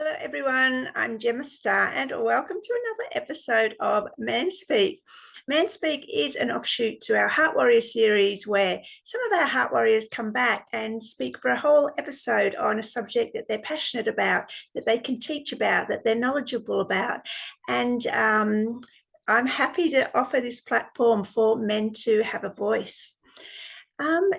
Hello, everyone. I'm Gemma Star, and welcome to another episode of Man Speak. Man Speak is an offshoot to our Heart Warrior series where some of our Heart Warriors come back and speak for a whole episode on a subject that they're passionate about, that they can teach about, that they're knowledgeable about. And I'm happy to offer this platform for men to have a voice.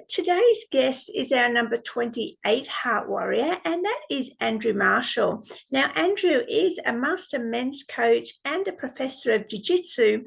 Today's guest is our number 28 Heart Warrior, and that is Andrew Marshall. Now, Andrew is a master men's coach and a professor of Jiu-Jitsu,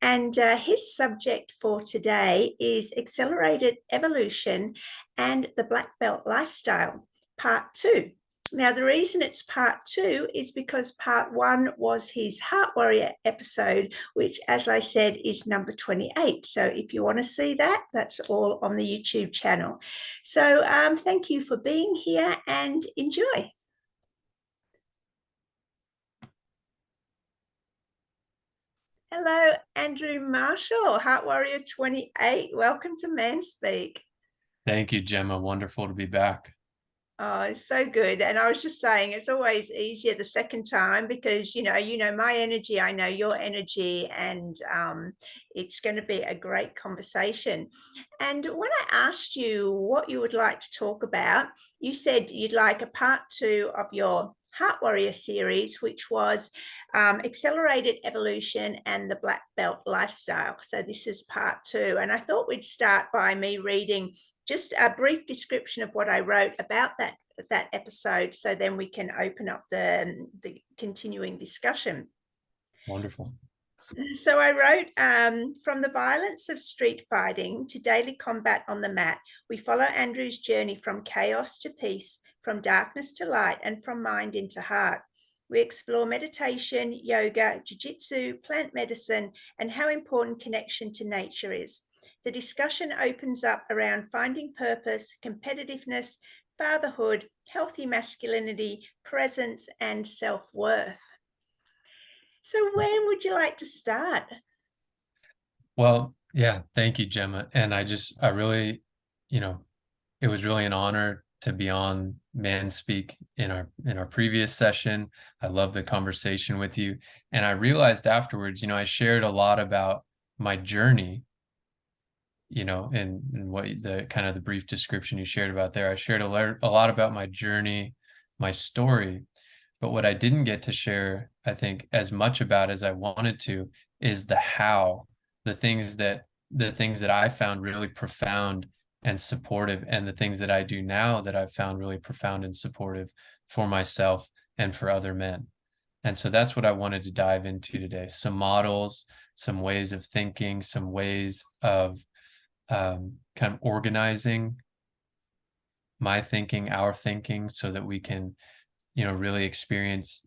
and his subject for today is accelerated evolution and the black belt lifestyle, part 2. Now, the reason it's part 2 is because part 1 was his Heart Warrior episode, which, as I said, is number 28. So if you want to see that, that's all on the YouTube channel. So thank you for being here and enjoy. Hello, Andrew Marshall, Heart Warrior 28. Welcome to Man Speak. Thank you, Gemma. Wonderful to be back. Oh, it's so good. And I was just saying, it's always easier the second time because, you know my energy, I know your energy, and it's going to be a great conversation. And when I asked you what you would like to talk about, you said you'd like a part 2 of your Heart Warrior series, which was accelerated evolution and the black belt lifestyle. So this is part 2. And I thought we'd start by me reading just a brief description of what I wrote about that episode, so then we can open up the continuing discussion. Wonderful. So I wrote, from the violence of street fighting to daily combat on the mat, we follow Andrew's journey from chaos to peace, from darkness to light, and from mind into heart. We explore meditation, yoga, jiu-jitsu, plant medicine, and how important connection to nature is. The discussion opens up around finding purpose, competitiveness, fatherhood, healthy masculinity, presence, and self-worth. So when would you like to start? Well, yeah, thank you, Gemma. And I really, it was really an honor to be on Man Speak in our previous session. I love the conversation with you. And I realized afterwards, I shared a lot about my journey, and what the kind of the brief description you shared about there. I shared a lot about my journey, my story. But what I didn't get to share, I think, as much about as I wanted to, is the how, the things that I found really profound and supportive, and the things that I do now that I've found really profound and supportive for myself and for other men. And so that's what I wanted to dive into today. Some models, some ways of thinking, some ways of kind of organizing my thinking, our thinking, so that we can really experience,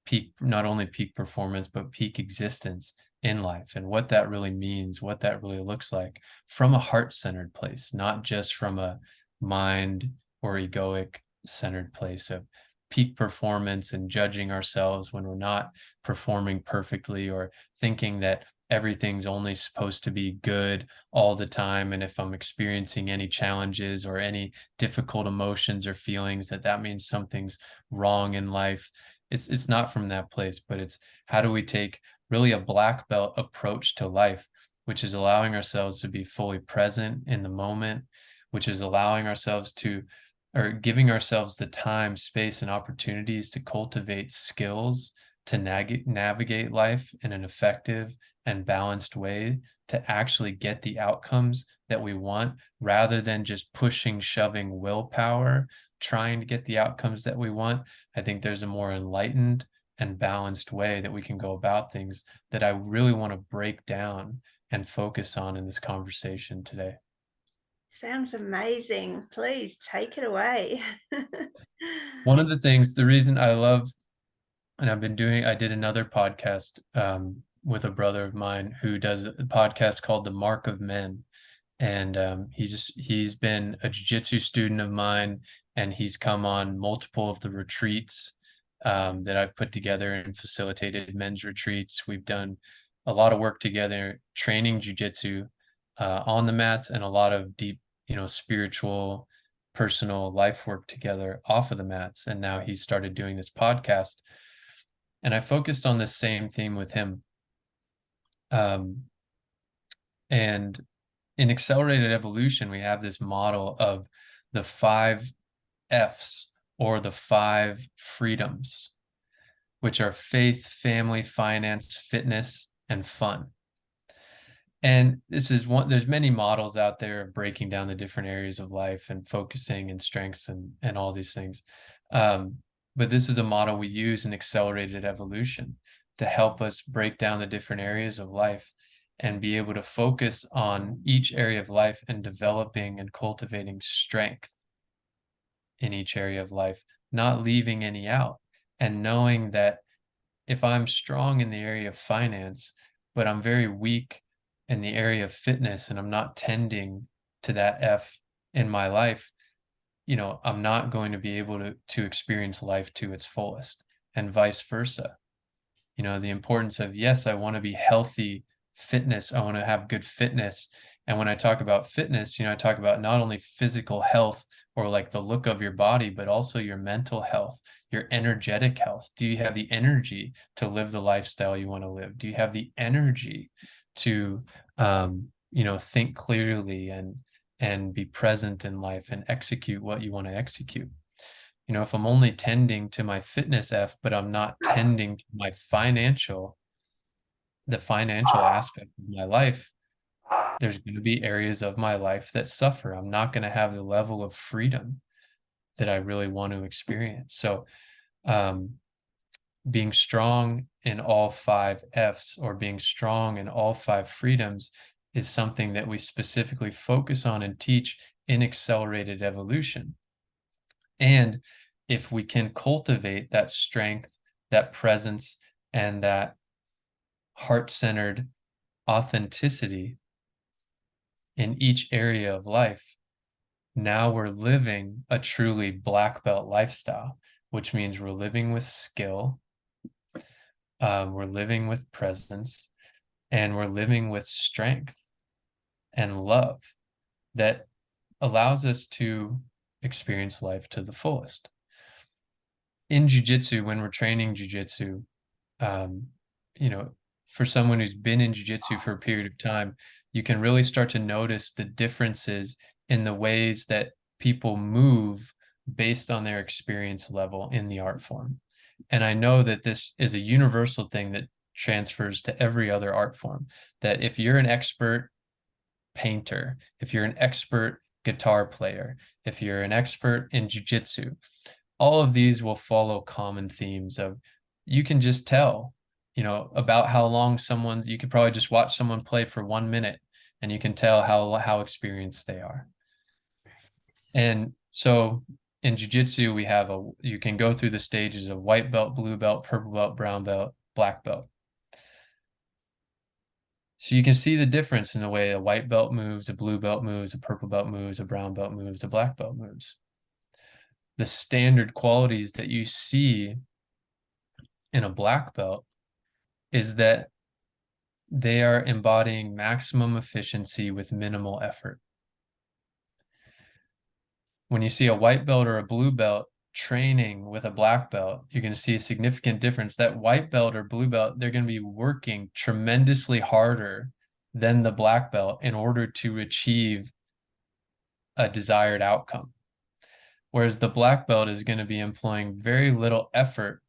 peak, not only peak performance, but peak existence in life, and what that really means, what that really looks like from a heart-centered place, not just from a mind or egoic centered place of peak performance and judging ourselves when we're not performing perfectly, or thinking that everything's only supposed to be good all the time, and if I'm experiencing any challenges or any difficult emotions or feelings, that means something's wrong in life. It's not from that place, but it's how do we take really a black belt approach to life, which is allowing ourselves to be fully present in the moment, which is allowing ourselves to, or giving ourselves the time, space, and opportunities to cultivate skills to navigate life in an effective and balanced way, to actually get the outcomes that we want, rather than just pushing, shoving willpower, trying to get the outcomes that we want. I think there's a more enlightened and balanced way that we can go about things that I really want to break down and focus on in this conversation today. Sounds amazing. Please take it away. One of the things, the reason I love, and I did another podcast with a brother of mine who does a podcast called The Mark of Men. And he's been a jiu-jitsu student of mine, and he's come on multiple of the retreats that I've put together and facilitated men's retreats. We've done a lot of work together, training jiu-jitsu on the mats, and a lot of deep, spiritual personal life work together off of the mats. And now he started doing this podcast. And I focused on this same theme with him. And in accelerated evolution, we have this model of the 5 F's, or the 5 freedoms, which are faith, family, finance, fitness, and fun. And this is one, there's many models out there of breaking down the different areas of life and focusing and strengths and all these things. But this is a model we use in accelerated evolution to help us break down the different areas of life and be able to focus on each area of life and developing and cultivating strength in each area of life, not leaving any out, and knowing that if I'm strong in the area of finance, but I'm very weak in the area of fitness and I'm not tending to that F in my life, I'm not going to be able to experience life to its fullest, and vice versa. The importance of, yes, I want to be healthy fitness. I want to have good fitness. And when I talk about fitness, I talk about not only physical health or like the look of your body, but also your mental health, your energetic health. Do you have the energy to live the lifestyle you want to live? Do you have the energy to, think clearly and be present in life and execute what you want to execute? If I'm only tending to my fitness F, but I'm not tending to the financial aspect of my life, there's going to be areas of my life that suffer. I'm not going to have the level of freedom that I really want to experience. So, being strong in all 5 F's, or being strong in all 5 freedoms, is something that we specifically focus on and teach in accelerated evolution. And if we can cultivate that strength, that presence, and that heart-centered authenticity in each area of life, now we're living a truly black belt lifestyle, which means we're living with skill, we're living with presence, and we're living with strength and love that allows us to experience life to the fullest. In jiu-jitsu, when we're training jiu-jitsu, for someone who's been in jiu-jitsu for a period of time, you can really start to notice the differences in the ways that people move based on their experience level in the art form. And I know that this is a universal thing that transfers to every other art form, that if you're an expert painter, if you're an expert guitar player, if you're an expert in jiu-jitsu, all of these will follow common themes of, you can just tell, about how long you could probably just watch someone play for 1 minute and you can tell how experienced they are. And so in jiu-jitsu, you can go through the stages of white belt, blue belt, purple belt, brown belt, black belt. So you can see the difference in the way a white belt moves, a blue belt moves, a purple belt moves, a brown belt moves, a black belt moves. The standard qualities that you see in a black belt is that they are embodying maximum efficiency with minimal effort. When you see a white belt or a blue belt training with a black belt, you're going to see a significant difference. That white belt or blue belt, they're going to be working tremendously harder than the black belt in order to achieve a desired outcome. Whereas the black belt is going to be employing very little effort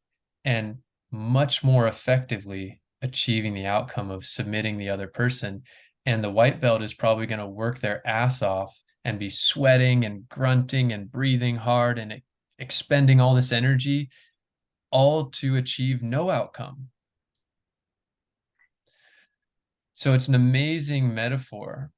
and much more effectively achieving the outcome of submitting the other person. And the white belt is probably going to work their ass off and be sweating and grunting and breathing hard and expending all this energy, all to achieve no outcome. So it's an amazing metaphor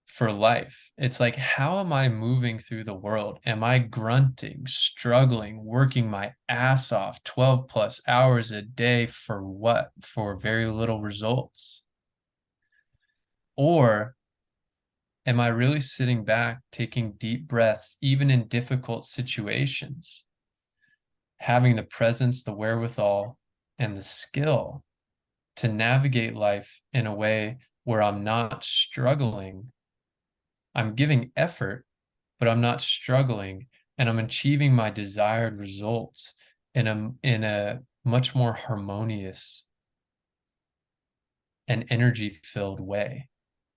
for life. It's like, how am I moving through the world? Am I grunting, struggling, working my ass off 12 plus hours a day for what? For very little results? Or am I really sitting back, taking deep breaths, even in difficult situations, having the presence, the wherewithal, and the skill to navigate life in a way where I'm not struggling? I'm giving effort, but I'm not struggling, and I'm achieving my desired results in a much more harmonious and energy-filled way.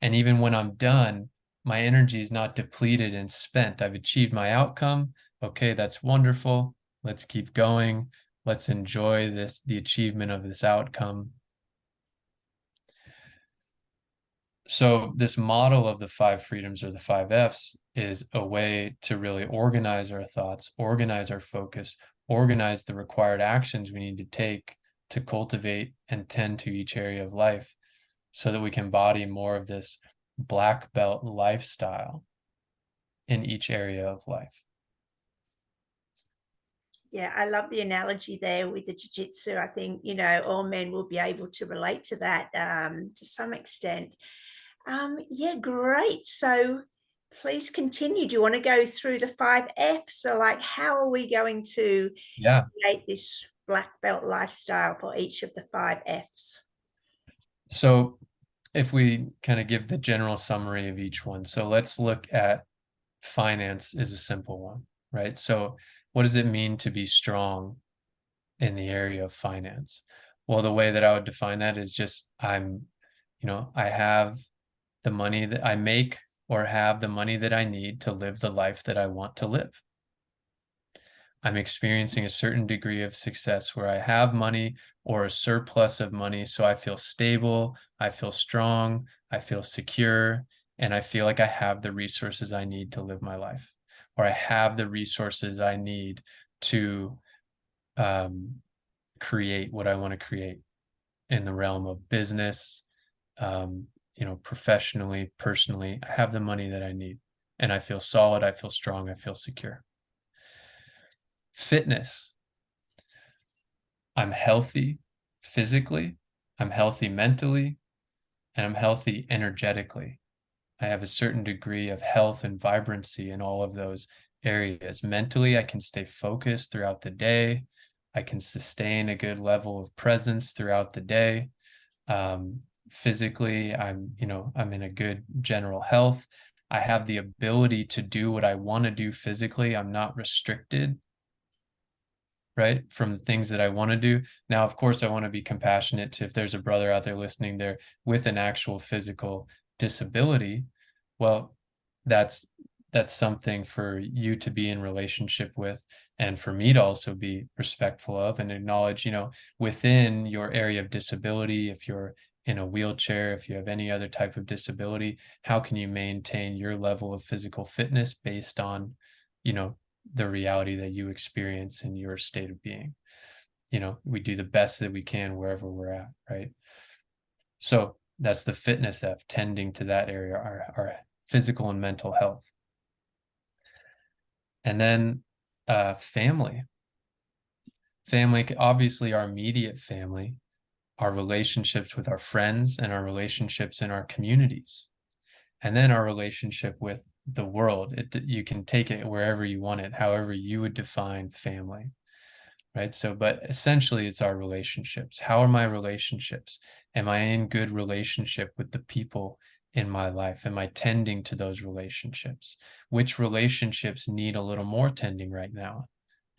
And even when I'm done, my energy is not depleted and spent. I've achieved my outcome. Okay, that's wonderful. Let's keep going. Let's enjoy the achievement of this outcome. So this model of the 5 freedoms, or the 5 F's, is a way to really organize our thoughts, organize our focus, organize the required actions we need to take to cultivate and tend to each area of life, so that we can embody more of this black belt lifestyle in each area of life. Yeah, I love the analogy there with the jiu-jitsu. I think, all men will be able to relate to that to some extent. Yeah, great. So please continue. Do you want to go through the 5 F's? So, like, how are we going to Yeah. create this black belt lifestyle for each of the 5 F's? So if we kind of give the general summary of each one, so let's look at finance is a simple one, right? So what does it mean to be strong in the area of finance? Well, the way that I would define that is just I have the money that I make, or have the money that I need to live the life that I want to live. I'm experiencing a certain degree of success where I have money or a surplus of money, so I feel stable, I feel strong, I feel secure, and I feel like I have the resources I need to live my life, or I have the resources I need to create what I want to create in the realm of business, professionally, personally. I have the money that I need, and I feel solid, I feel strong, I feel secure. Fitness. I'm healthy physically, I'm healthy mentally, and I'm healthy energetically. I have a certain degree of health and vibrancy in all of those areas. Mentally, I can stay focused throughout the day. I can sustain a good level of presence throughout the day. Physically, I'm in a good general health. I have the ability to do what I want to do physically. I'm not restricted, right, from the things that I want to do. Now, of course, I want to be compassionate to, if there's a brother out there listening there with an actual physical disability, well, that's something for you to be in relationship with, and for me to also be respectful of and acknowledge, within your area of disability, if you're in a wheelchair, if you have any other type of disability, how can you maintain your level of physical fitness based on, the reality that you experience in your state of being. We do the best that we can wherever we're at, right? So that's the fitness F, tending to that area, our physical and mental health. And then family. Family, obviously our immediate family, our relationships with our friends, and our relationships in our communities. And then our relationship with the world. You can take it wherever you want it, however you would define family, right? So, but essentially it's our relationships. How are my relationships? Am I in good relationship with the people in my life? Am I tending to those relationships? Which relationships need a little more tending right now?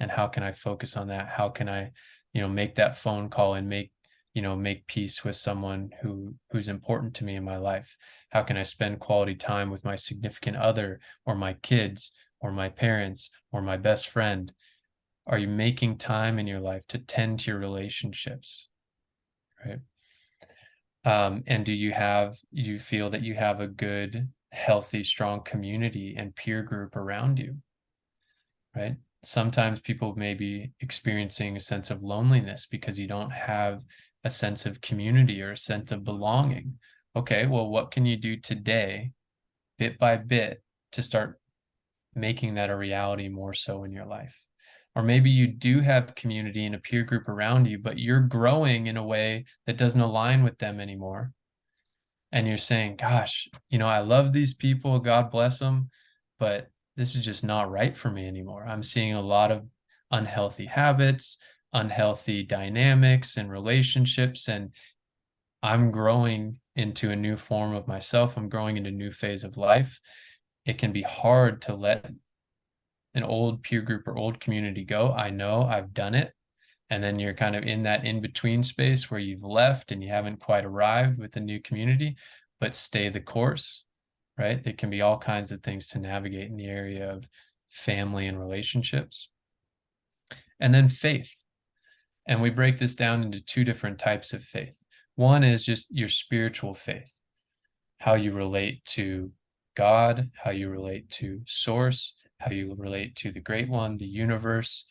And how can I focus on that? How can I, make that phone call and make peace with someone who's important to me in my life? How can I spend quality time with my significant other, or my kids, or my parents, or my best friend? Are you making time in your life to tend to your relationships, right? And do you feel that you have a good, healthy, strong community and peer group around you, right? Sometimes people may be experiencing a sense of loneliness because you don't have a sense of community or a sense of belonging. Okay, well, what can you do today, bit by bit, to start making that a reality more so in your life? Or maybe you do have community and a peer group around you, but you're growing in a way that doesn't align with them anymore. And you're saying, gosh, I love these people, God bless them, but this is just not right for me anymore. I'm seeing a lot of unhealthy habits, unhealthy dynamics and relationships, and I'm growing into a new form of myself. I'm growing into a new phase of life. it can be hard to let an old peer group or old community go. I know, I've done it. And then you're kind of in that in-between space where you've left and you haven't quite arrived with a new community, but stay the course, right? There can be all kinds of things to navigate in the area of family and relationships. And then faith. And we break this down into two different types of faith. One is just your spiritual faith, how you relate to God, how you relate to Source, how you relate to the Great One, the universe.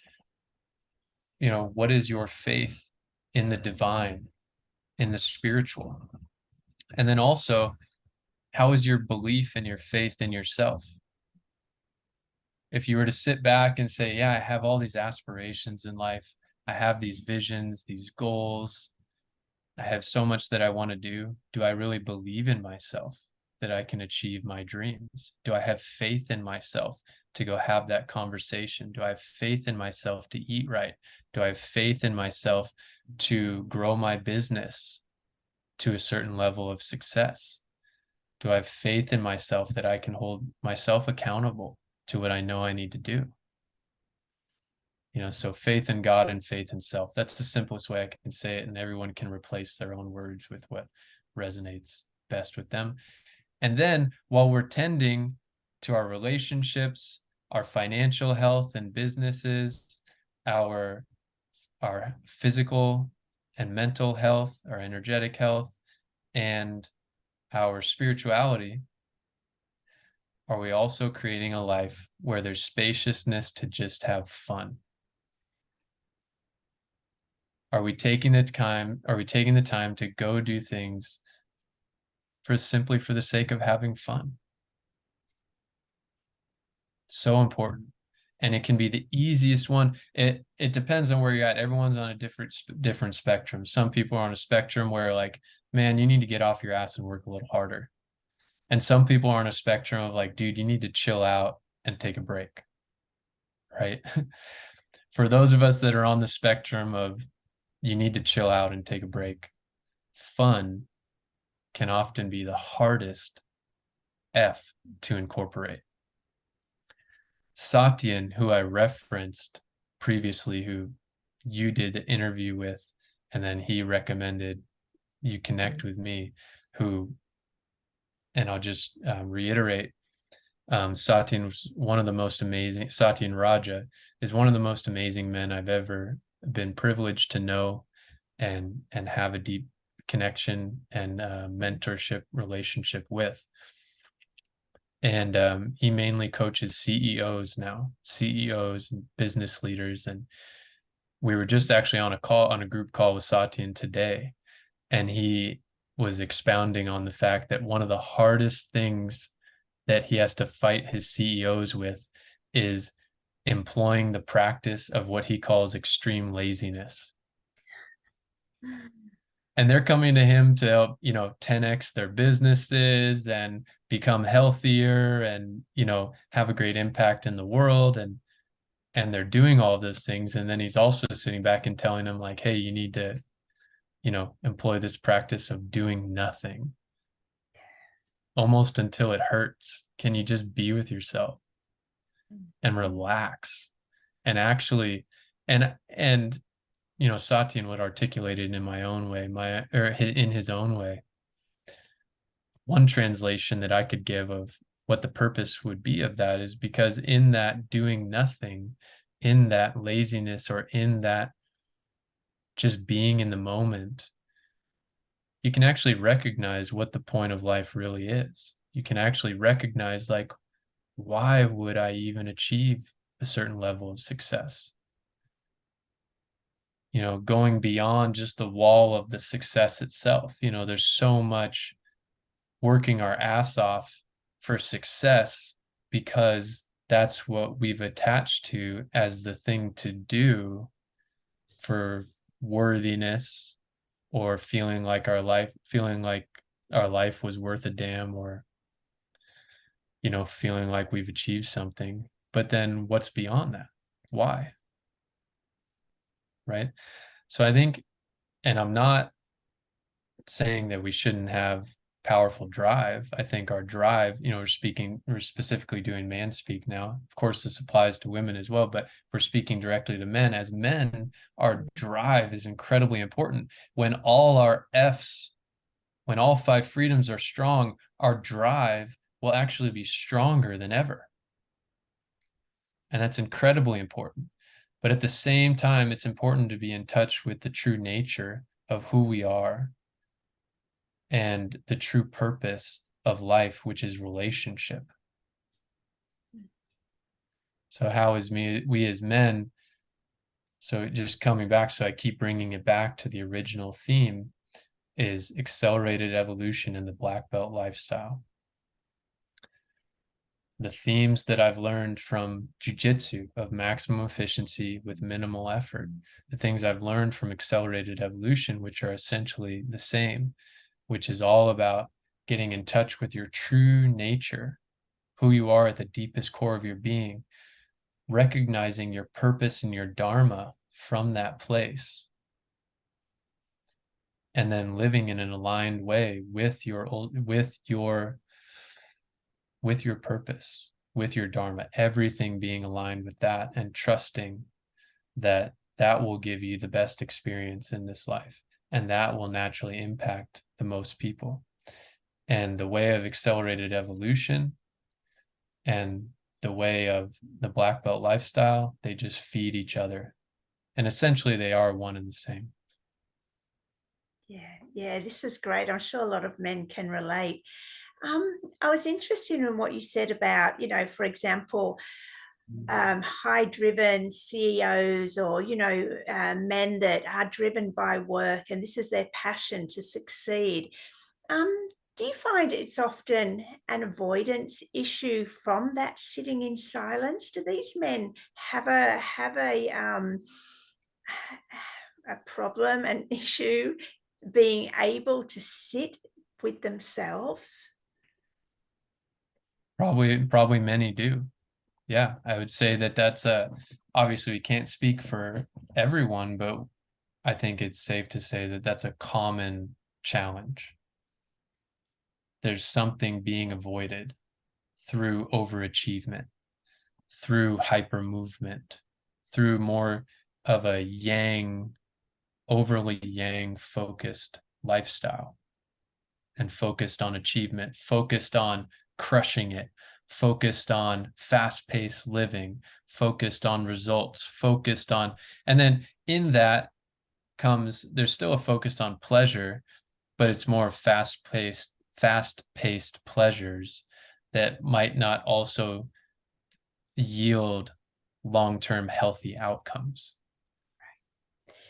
You know, what is your faith in the divine, in the spiritual? And then also, how is your belief and your faith in yourself? If you were to sit back and say, yeah, I have all these aspirations in life, I have these visions, these goals, I have so much that I want to do. Do I really believe in myself that I can achieve my dreams? Do I have faith in myself to go have that conversation? Do I have faith in myself to eat right? Do I have faith in myself to grow my business to a certain level of success? Do I have faith in myself that I can hold myself accountable to what I know I need to do? You know, so faith in God and faith in self. That's the simplest way I can say it, and everyone can replace their own words with what resonates best with them. And then while we're tending to our relationships, our financial health and businesses, our physical and mental health, our energetic health, and our spirituality, are we also creating a life where there's spaciousness to just have fun? Are we taking the time to go do things simply for the sake of having fun? So important. And it can be the easiest one. It depends on where you're at. Everyone's on a different spectrum. Some people are on a spectrum where, like, man, you need to get off your ass and work a little harder. And some people are on a spectrum of like, dude, you need to chill out and take a break. Right? For those of us that are on the spectrum of you need to chill out and take a break, fun can often be the hardest F to incorporate. Satyan, who I referenced previously, who you did the interview with, and then he recommended you connect with me, and I'll just reiterate, Satyan was one of the most amazing, Satyan Raja is one of the most amazing men I've ever been privileged to know and have a deep connection and mentorship relationship with. And he mainly coaches CEOs now, CEOs and business leaders. And we were just actually on a group call with Satyan today, and he was expounding on the fact that one of the hardest things that he has to fight his CEOs with is employing the practice of what he calls extreme laziness. And they're coming to him to help, 10x their businesses and become healthier and, have a great impact in the world. And they're doing all of those things. And then he's also sitting back and telling them, like, hey, you need to, employ this practice of doing nothing almost until it hurts. Can you just be with yourself and relax and actually, and Satyan would articulate it in my own way, in his own way. One translation that I could give of what the purpose would be of that is because in that doing nothing, in that laziness, or in that just being in the moment, you can actually recognize what the point of life really is. You can actually recognize, like, why would I even achieve a certain level of success? Going beyond just the wall of the success itself. There's so much working our ass off for success because that's what we've attached to as the thing to do for worthiness, or feeling like our life was worth a damn, or feeling like we've achieved something. But then what's beyond that? Why? Right? So I think, and I'm not saying that we shouldn't have powerful drive. I think our drive, we're specifically doing man speak now. Of course, this applies to women as well, but we're speaking directly to men. As men, our drive is incredibly important. When all our F's, when all 5 freedoms are strong, our drive will actually be stronger than ever. And that's incredibly important. But at the same time, it's important to be in touch with the true nature of who we are and the true purpose of life, which is relationship. So how is we as men, so just coming back, so I keep bringing it back to the original theme, is accelerated evolution in the black belt lifestyle. The themes that I've learned from Jiu-Jitsu of maximum efficiency with minimal effort, the things I've learned from accelerated evolution, which are essentially the same, which is all about getting in touch with your true nature, who you are at the deepest core of your being, recognizing your purpose and your dharma from that place, and then living in an aligned way with your purpose, with your dharma, everything being aligned with that, and trusting that that will give you the best experience in this life, and that will naturally impact the most people. And the way of accelerated evolution and the way of the black belt lifestyle, they just feed each other. And essentially they are one and the same. Yeah, this is great. I'm sure a lot of men can relate. I was interested in what you said about, for example, high driven CEOs, or men that are driven by work and this is their passion to succeed. Do you find it's often an avoidance issue from that sitting in silence? Do these men have a problem, an issue being able to sit with themselves? Probably many do. Yeah, I would say that that's obviously we can't speak for everyone, but I think it's safe to say that that's a common challenge. There's something being avoided through overachievement, through hyper movement, through more of a overly yang focused lifestyle, and focused on achievement, focused on crushing it, focused on fast-paced living, focused on results, and then in that there's still a focus on pleasure, but it's more fast-paced pleasures that might not also yield long-term healthy outcomes.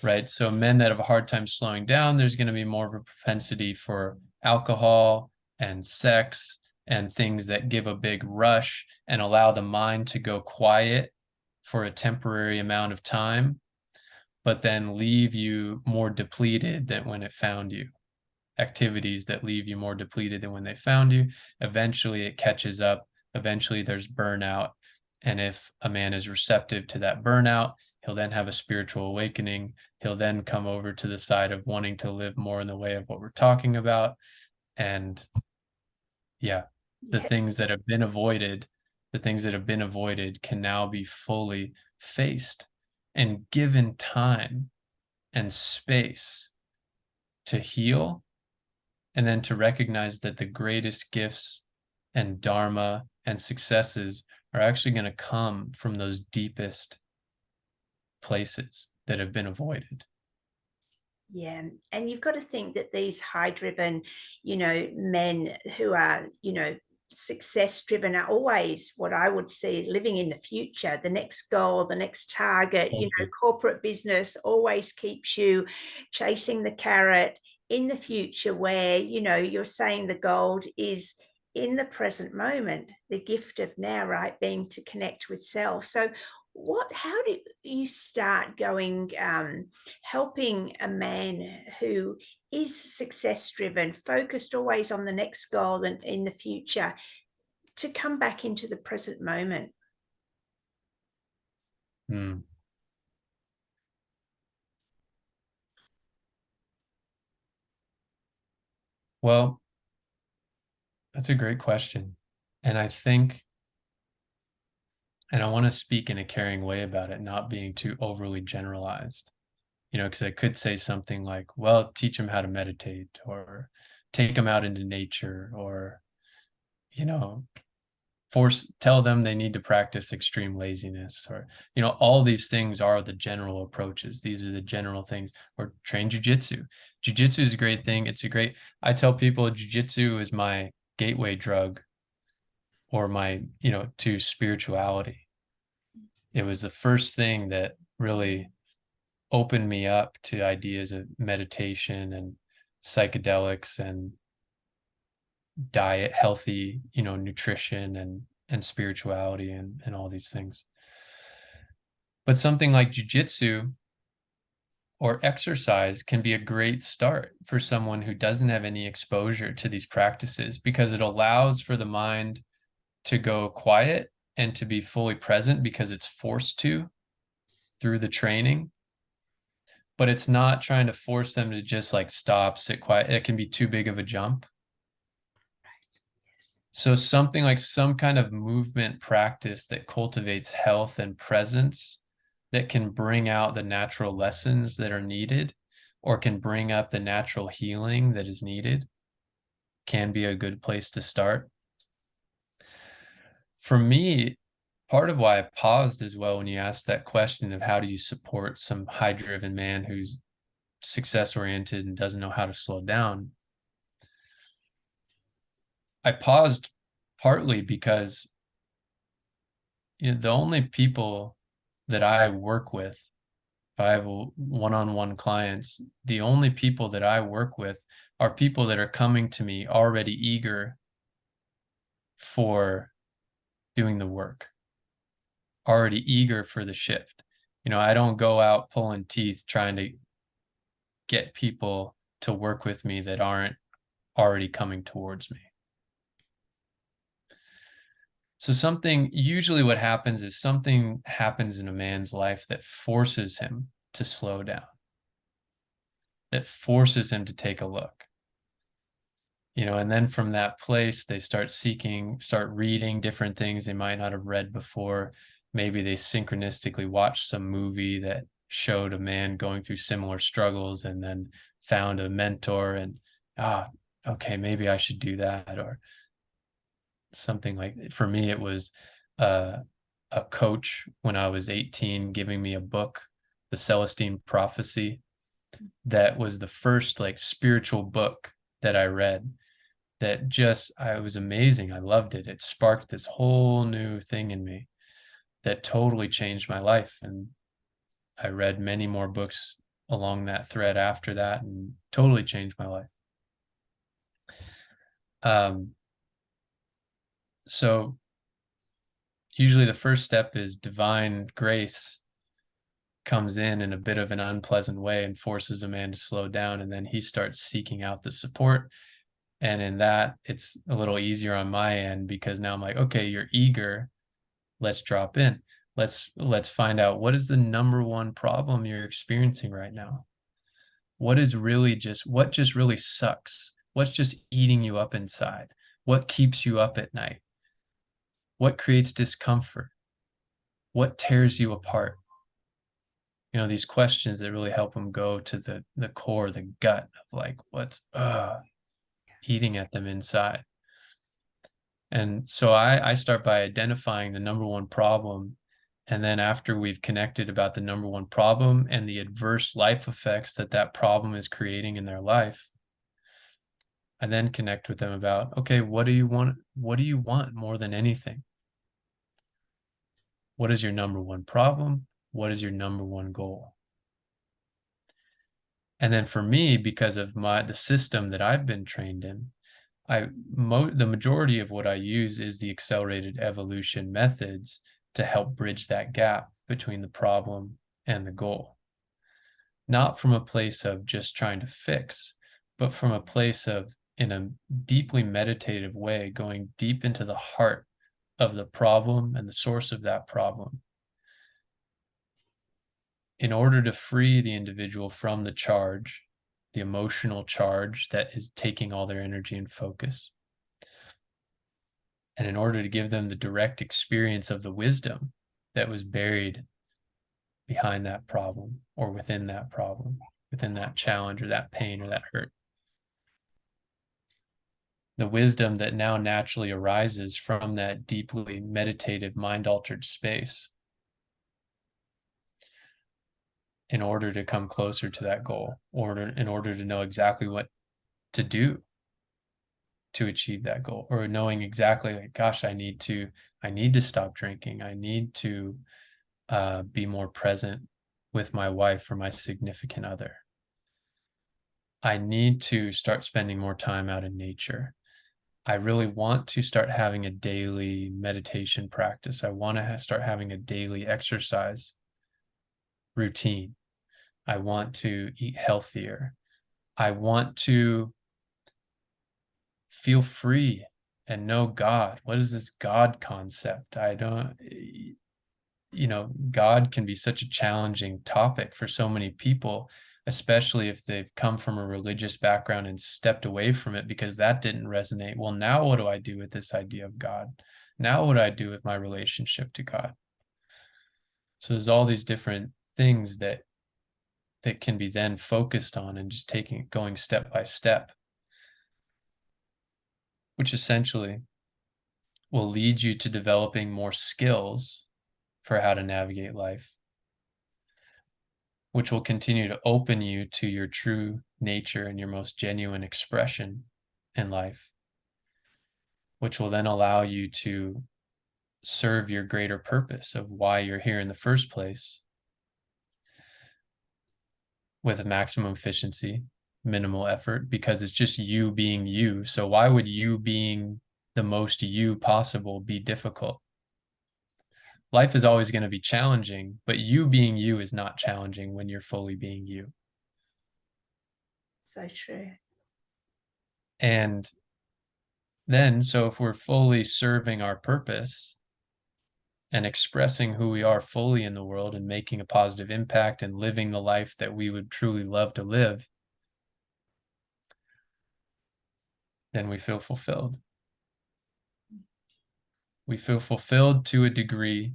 Right? So men that have a hard time slowing down, there's going to be more of a propensity for alcohol and sex and things that give a big rush and allow the mind to go quiet for a temporary amount of time, but then leave you more depleted than when it found you. Activities that leave you more depleted than when they found you. Eventually it catches up. Eventually there's burnout. And if a man is receptive to that burnout, he'll then have a spiritual awakening. He'll then come over to the side of wanting to live more in the way of what we're talking about. And the things that have been avoided, can now be fully faced and given time and space to heal, and then to recognize that the greatest gifts and dharma and successes are actually going to come from those deepest places that have been avoided. Yeah, and you've got to think that these high driven, men who are, success driven are always what I would see living in the future, the next goal, the next target. Corporate business always keeps you chasing the carrot in the future, where you're saying the gold is in the present moment, the gift of now, right, being to connect with self. So how do you start going, helping a man who is success driven, focused always on the next goal and in the future, to come back into the present moment? Well, That's a great question. And I think, and I want to speak in a caring way about it, not being too overly generalized, because I could say something like, well, teach them how to meditate, or take them out into nature, or, you know, tell them they need to practice extreme laziness, or, all these things are the general approaches. These are the general things. Or train jujitsu. Jujitsu is a great thing. I tell people jujitsu is my gateway drug, or my, to spirituality. It was the first thing that really opened me up to ideas of meditation and psychedelics and diet, healthy, nutrition and spirituality and all these things. But something like jujitsu or exercise can be a great start for someone who doesn't have any exposure to these practices, because it allows for the mind to go quiet and to be fully present because it's forced to through the training. But it's not trying to force them to just like stop, sit quiet. It can be too big of a jump. So something like some kind of movement practice that cultivates health and presence, that can bring out the natural lessons that are needed, or can bring up the natural healing that is needed, can be a good place to start. For me, part of why I paused as well when you asked that question of how do you support some high-driven man who's success-oriented and doesn't know how to slow down, I paused partly because the only people that I work with, if I have one-on-one clients, the only people that I work with are people that are coming to me already eager for doing the work, already eager for the shift. I don't go out pulling teeth trying to get people to work with me that aren't already coming towards me. So usually what happens is something happens in a man's life that forces him to slow down, that forces him to take a look. And then from that place, they start reading different things they might not have read before. Maybe they synchronistically watched some movie that showed a man going through similar struggles and then found a mentor and, okay, maybe I should do that. Or something like, for me, it was a coach when I was 18 giving me a book, The Celestine Prophecy, that was the first like spiritual book that I read that I was amazing. I loved it. It sparked this whole new thing in me that totally changed my life. And I read many more books along that thread after that and totally changed my life. So usually the first step is divine grace comes in a bit of an unpleasant way and forces a man to slow down. And then he starts seeking out the support. And in that, it's a little easier on my end because now I'm like, okay, you're eager. Let's drop in. Let's find out what is the number one problem you're experiencing right now. What just really sucks? What's just eating you up inside? What keeps you up at night? What creates discomfort? What tears you apart? These questions that really help them go to the core, the gut of like what's eating at them inside. And so I start by identifying the number one problem. And then after we've connected about the number one problem and the adverse life effects that problem is creating in their life, I then connect with them about, okay, what do you want? What do you want more than anything? What is your number one problem? What is your number one goal? And then for me, because of the system that I've been trained in, the majority of what I use is the accelerated evolution methods to help bridge that gap between the problem and the goal. Not from a place of just trying to fix, but from a place of, in a deeply meditative way, going deep into the heart of the problem and the source of that problem, in order to free the individual from the charge, the emotional charge that is taking all their energy and focus. And in order to give them the direct experience of the wisdom that was buried behind that problem, or within that problem, within that challenge or that pain or that hurt. The wisdom that now naturally arises from that deeply meditative, mind-altered space in order to come closer to that goal, or in order to know exactly what to do to achieve that goal, or knowing exactly, like, gosh, I need to stop drinking. I need to be more present with my wife or my significant other. I need to start spending more time out in nature. I really want to start having a daily meditation practice. I want to start having a daily exercise routine. I want to eat healthier. I want to feel free and know God. What is this God concept? I don't, God can be such a challenging topic for so many people, especially if they've come from a religious background and stepped away from it because that didn't resonate. Well, now what do I do with this idea of God? Now what do I do with my relationship to God? So there's all these different things that can be then focused on and just going step by step, which essentially will lead you to developing more skills for how to navigate life, which will continue to open you to your true nature and your most genuine expression in life, which will then allow you to serve your greater purpose of why you're here in the first place with a maximum efficiency, minimal effort, because it's just you being you. So why would you being the most you possible be difficult? Life is always going to be challenging, but you being you is not challenging when you're fully being you. So true. And then, so if we're fully serving our purpose and expressing who we are fully in the world and making a positive impact and living the life that we would truly love to live, then we feel fulfilled. We feel fulfilled to a degree,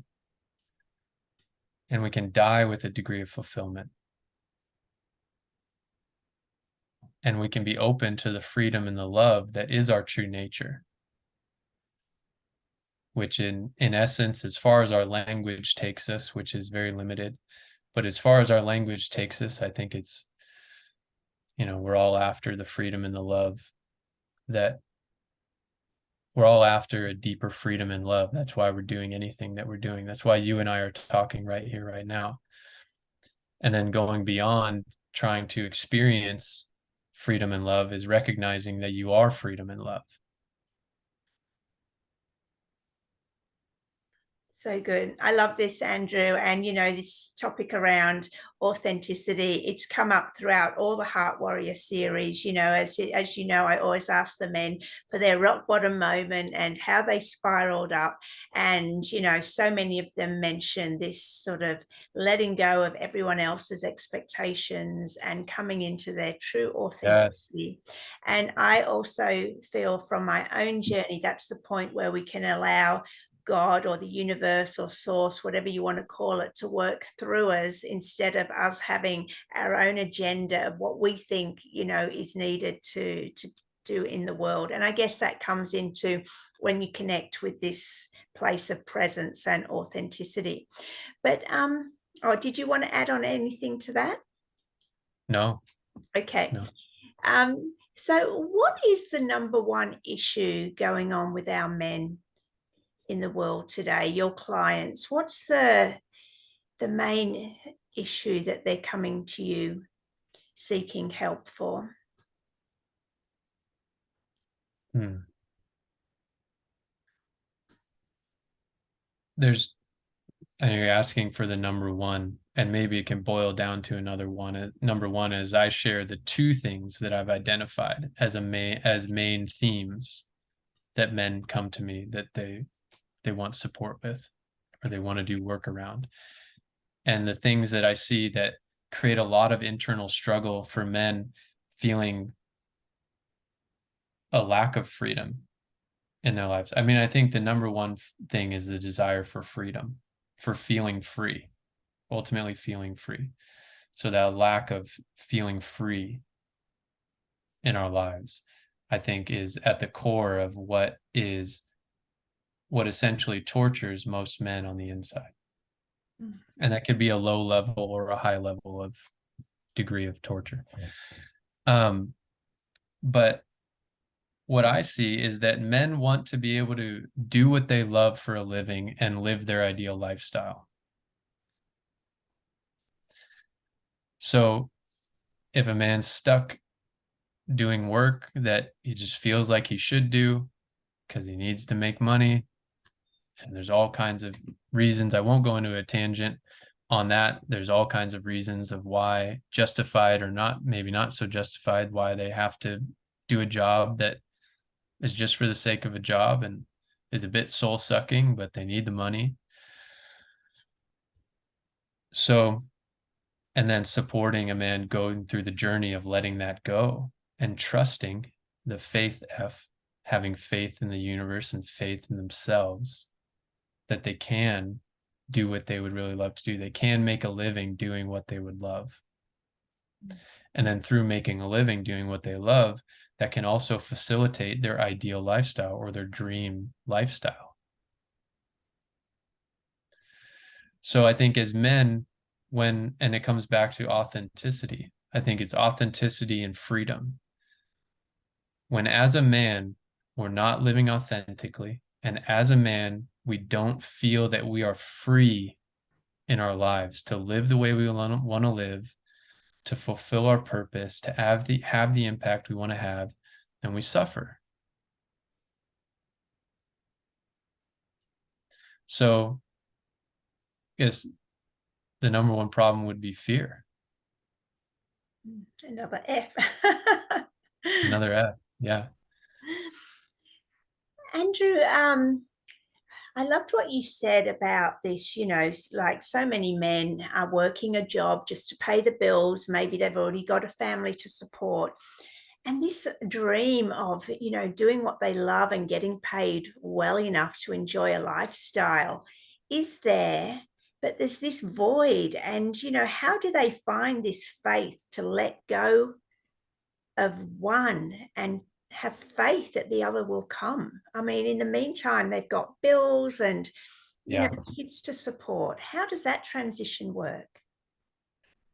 and we can die with a degree of fulfillment. And we can be open to the freedom and the love that is our true nature, which in essence, as far as our language takes us, which is very limited, but as far as our language takes us, I think it's, we're all after the freedom and the love that we're all after a deeper freedom and love. That's why we're doing anything that we're doing. That's why you and I are talking right here, right now. And then going beyond trying to experience freedom and love is recognizing that you are freedom and love. So good. I love this, Andrew. And, this topic around authenticity, it's come up throughout all the Heart Warrior series. As you know, I always ask the men for their rock bottom moment and how they spiraled up. And, so many of them mention this sort of letting go of everyone else's expectations and coming into their true authenticity. Yes. And I also feel from my own journey, that's the point where we can allow God or the universe or source, whatever you want to call it, to work through us instead of us having our own agenda of what we think, is needed to do in the world. And I guess that comes into when you connect with this place of presence and authenticity. But did you want to add on anything to that? No. Okay. No. So what is the number one issue going on with our men in the world today, your clients? What's the main issue that they're coming to you seeking help for? And you're asking for the number one, and maybe it can boil down to another one. Number one is I share the two things that I've identified as main themes that men come to me that they want support with, or they want to do work around. And the things that I see that create a lot of internal struggle for men, feeling a lack of freedom in their lives. I mean, I think the number one thing is the desire for freedom, for feeling free, ultimately feeling free. So that lack of feeling free in our lives, I think, is at the core of what essentially tortures most men on the inside. And that could be a low level or a high level of degree of torture. But what I see is that men want to be able to do what they love for a living and live their ideal lifestyle. So if a man's stuck doing work that he just feels like he should do because he needs to make money, and there's all kinds of reasons, I won't go into a tangent on that. There's all kinds of reasons of why, justified or not, maybe not so justified, why they have to do a job that is just for the sake of a job and is a bit soul sucking, but they need the money. So, and then supporting a man going through the journey of letting that go and trusting the faith having faith in the universe and faith in themselves, that they can do what they would really love to do. They can make a living doing what they would love. And then through making a living doing what they love, that can also facilitate their ideal lifestyle or their dream lifestyle. So I think as men, and it comes back to authenticity, I think it's authenticity and freedom. When as a man, we're not living authentically, and as a man, we don't feel that we are free in our lives to live the way we want to live, to fulfill our purpose, to have the impact we want to have, and we suffer. So I guess the number one problem would be fear. Another F. Another F, yeah. Andrew, I loved what you said about this, like so many men are working a job just to pay the bills. Maybe they've already got a family to support. And this dream of, doing what they love and getting paid well enough to enjoy a lifestyle is there, but there's this void. And, how do they find this faith to let go of one and have faith that the other will come? I mean, in the meantime, they've got bills and, kids to support. How does that transition work?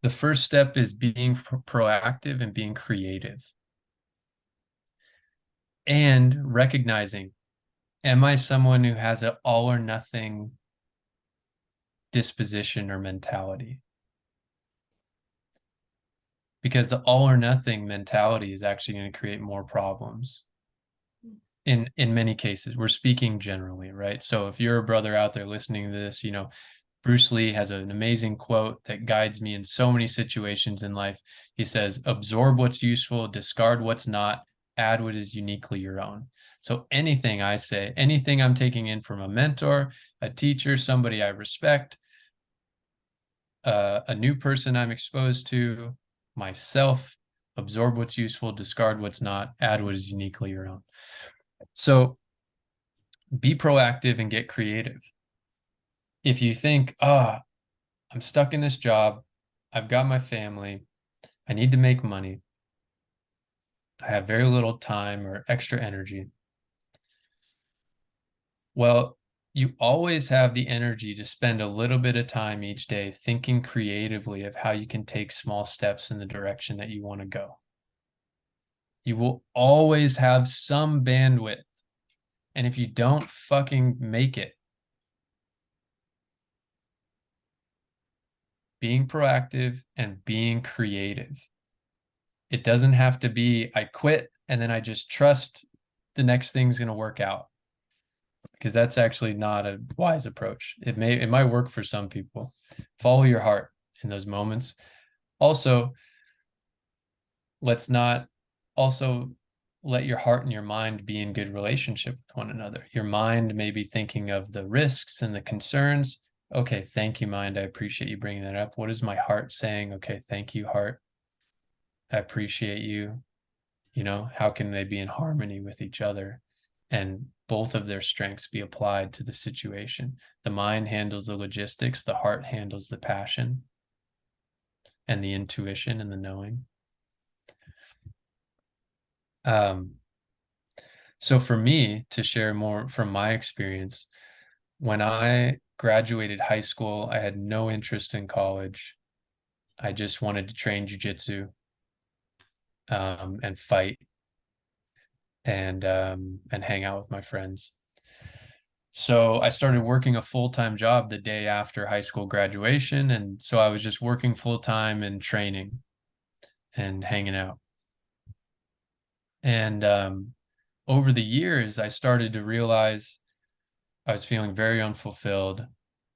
The first step is being proactive and being creative. And recognizing, am I someone who has an all or nothing disposition or mentality? Because the all or nothing mentality is actually going to create more problems. In many cases, we're speaking generally, right? So if you're a brother out there listening to this, Bruce Lee has an amazing quote that guides me in so many situations in life. He says, absorb what's useful, discard what's not, add what is uniquely your own. So anything I say, anything I'm taking in from a mentor, a teacher, somebody I respect, a new person I'm exposed to, myself, absorb what's useful, discard what's not, add what is uniquely your own. So be proactive and get creative. If you think, I'm stuck in this job, I've got my family, I need to make money, I have very little time or extra energy. Well, you always have the energy to spend a little bit of time each day thinking creatively of how you can take small steps in the direction that you want to go. You will always have some bandwidth. And if you don't fucking make it, being proactive and being creative. It doesn't have to be, I quit and then I just trust the next thing's going to work out, because that's actually not a wise approach. It might work for some people. Follow your heart in those moments. Also, let's not also let your heart and your mind be in good relationship with one another. Your mind may be thinking of the risks and the concerns. Okay, thank you, mind. I appreciate you bringing that up. What is my heart saying? Okay, thank you, heart. I appreciate you. How can they be in harmony with each other and both of their strengths be applied to the situation. The mind handles the logistics, the heart handles the passion and the intuition and the knowing. So for me, to share more from my experience, when I graduated high school, I had no interest in college. I just wanted to train jujitsu and fight and hang out with my friends. So I started working a full-time job the day after high school graduation. And so I was just working full-time and training and hanging out. And over the years, I started to realize I was feeling very unfulfilled.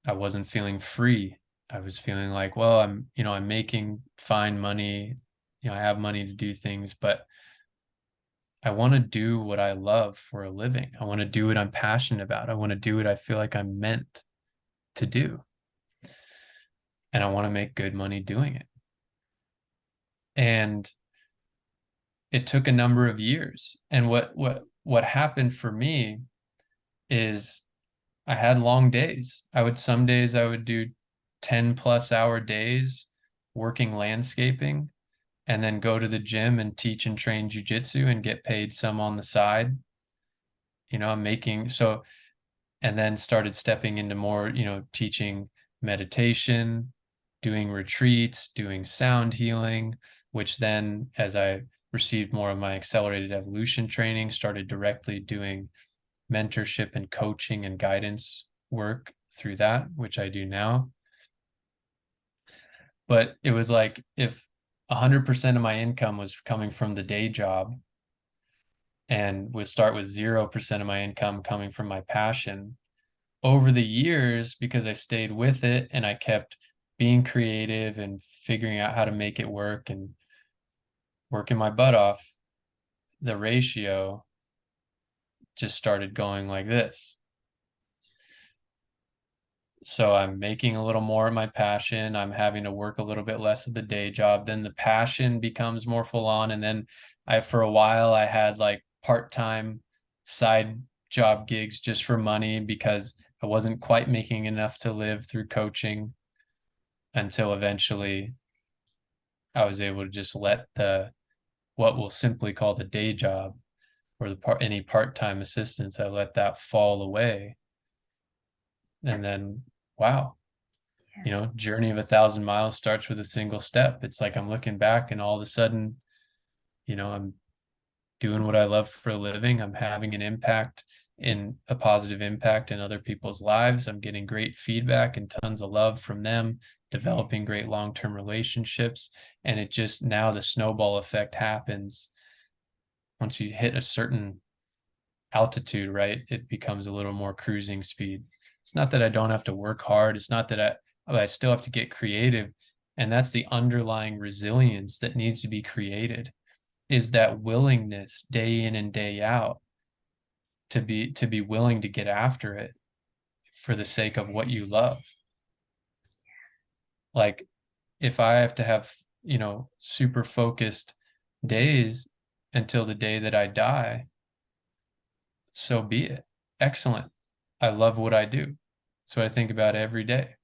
I wasn't feeling free. I was feeling like, well, I'm making fine money. I have money to do things, but I want to do what I love for a living. I want to do what I'm passionate about. I want to do what I feel like I'm meant to do. And I want to make good money doing it. And it took a number of years. And what happened for me is I had long days. Some days I would do 10+ hour days working landscaping and then go to the gym and teach and train jujitsu and get paid some on the side. And then started stepping into more, teaching meditation, doing retreats, doing sound healing, which then, as I received more of my accelerated evolution training, started directly doing mentorship and coaching and guidance work through that, which I do now. But it was like if 100% of my income was coming from the day job and would start with 0% of my income coming from my passion, over the years, because I stayed with it and I kept being creative and figuring out how to make it work and working my butt off, the ratio just started going like this. So I'm making a little more of my passion. I'm having to work a little bit less of the day job. Then the passion becomes more full on. And then for a while, I had like part-time side job gigs just for money because I wasn't quite making enough to live through coaching until eventually I was able to just let what we'll simply call the day job or any part-time assistance, I let that fall away. And then, wow, journey of 1,000 miles starts with a single step. It's like I'm looking back and all of a sudden, I'm doing what I love for a living. I'm having a positive impact in other people's lives. I'm getting great feedback and tons of love from them, developing great long-term relationships. And it just, now the snowball effect happens. Once you hit a certain altitude, right, it becomes a little more cruising speed. It's not that I don't have to work hard. It's not that I still have to get creative. And that's the underlying resilience that needs to be created, is that willingness day in and day out to be willing to get after it for the sake of what you love. Like if I have to have, super focused days until the day that I die, so be it. Excellent. I love what I do. That's what I think about every day.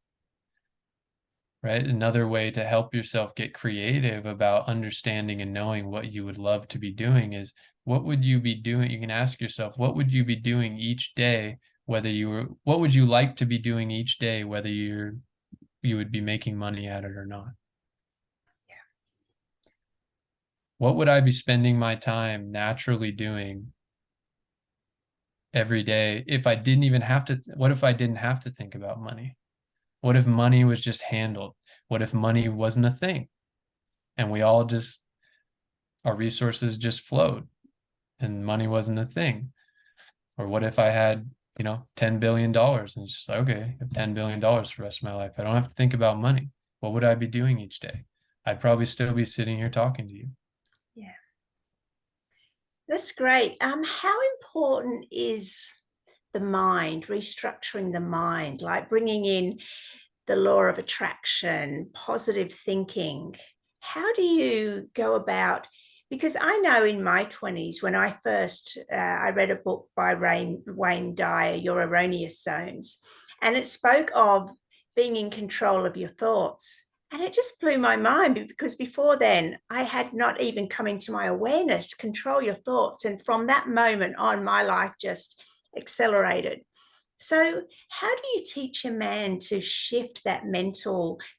Right? Another way to help yourself get creative about understanding and knowing what you would love to be doing is, what would you be doing? You can ask yourself, what would you be doing each day, what would you like to be doing each day, whether you would be making money at it or not? Yeah. What would I be spending my time naturally doing every day if I didn't even have to? What if I didn't have to think about money? What if money was just handled? What if money wasn't a thing and our resources just flowed and money wasn't a thing? Or what if I had, $10 billion and it's just like, okay, I have $10 billion for the rest of my life. I don't have to think about money. What would I be doing each day? I'd probably still be sitting here talking to you. Yeah. That's great. How important is the mind, restructuring the mind, like bringing in the law of attraction, positive thinking? How do you go about, Because I know in my 20s, when I first I read a book by Wayne Dyer, Your Erroneous Zones, and it spoke of being in control of your thoughts. And it just blew my mind because before then, I had not even come into my awareness to control your thoughts. And from that moment on, my life just accelerated. So, how do you teach a man to shift that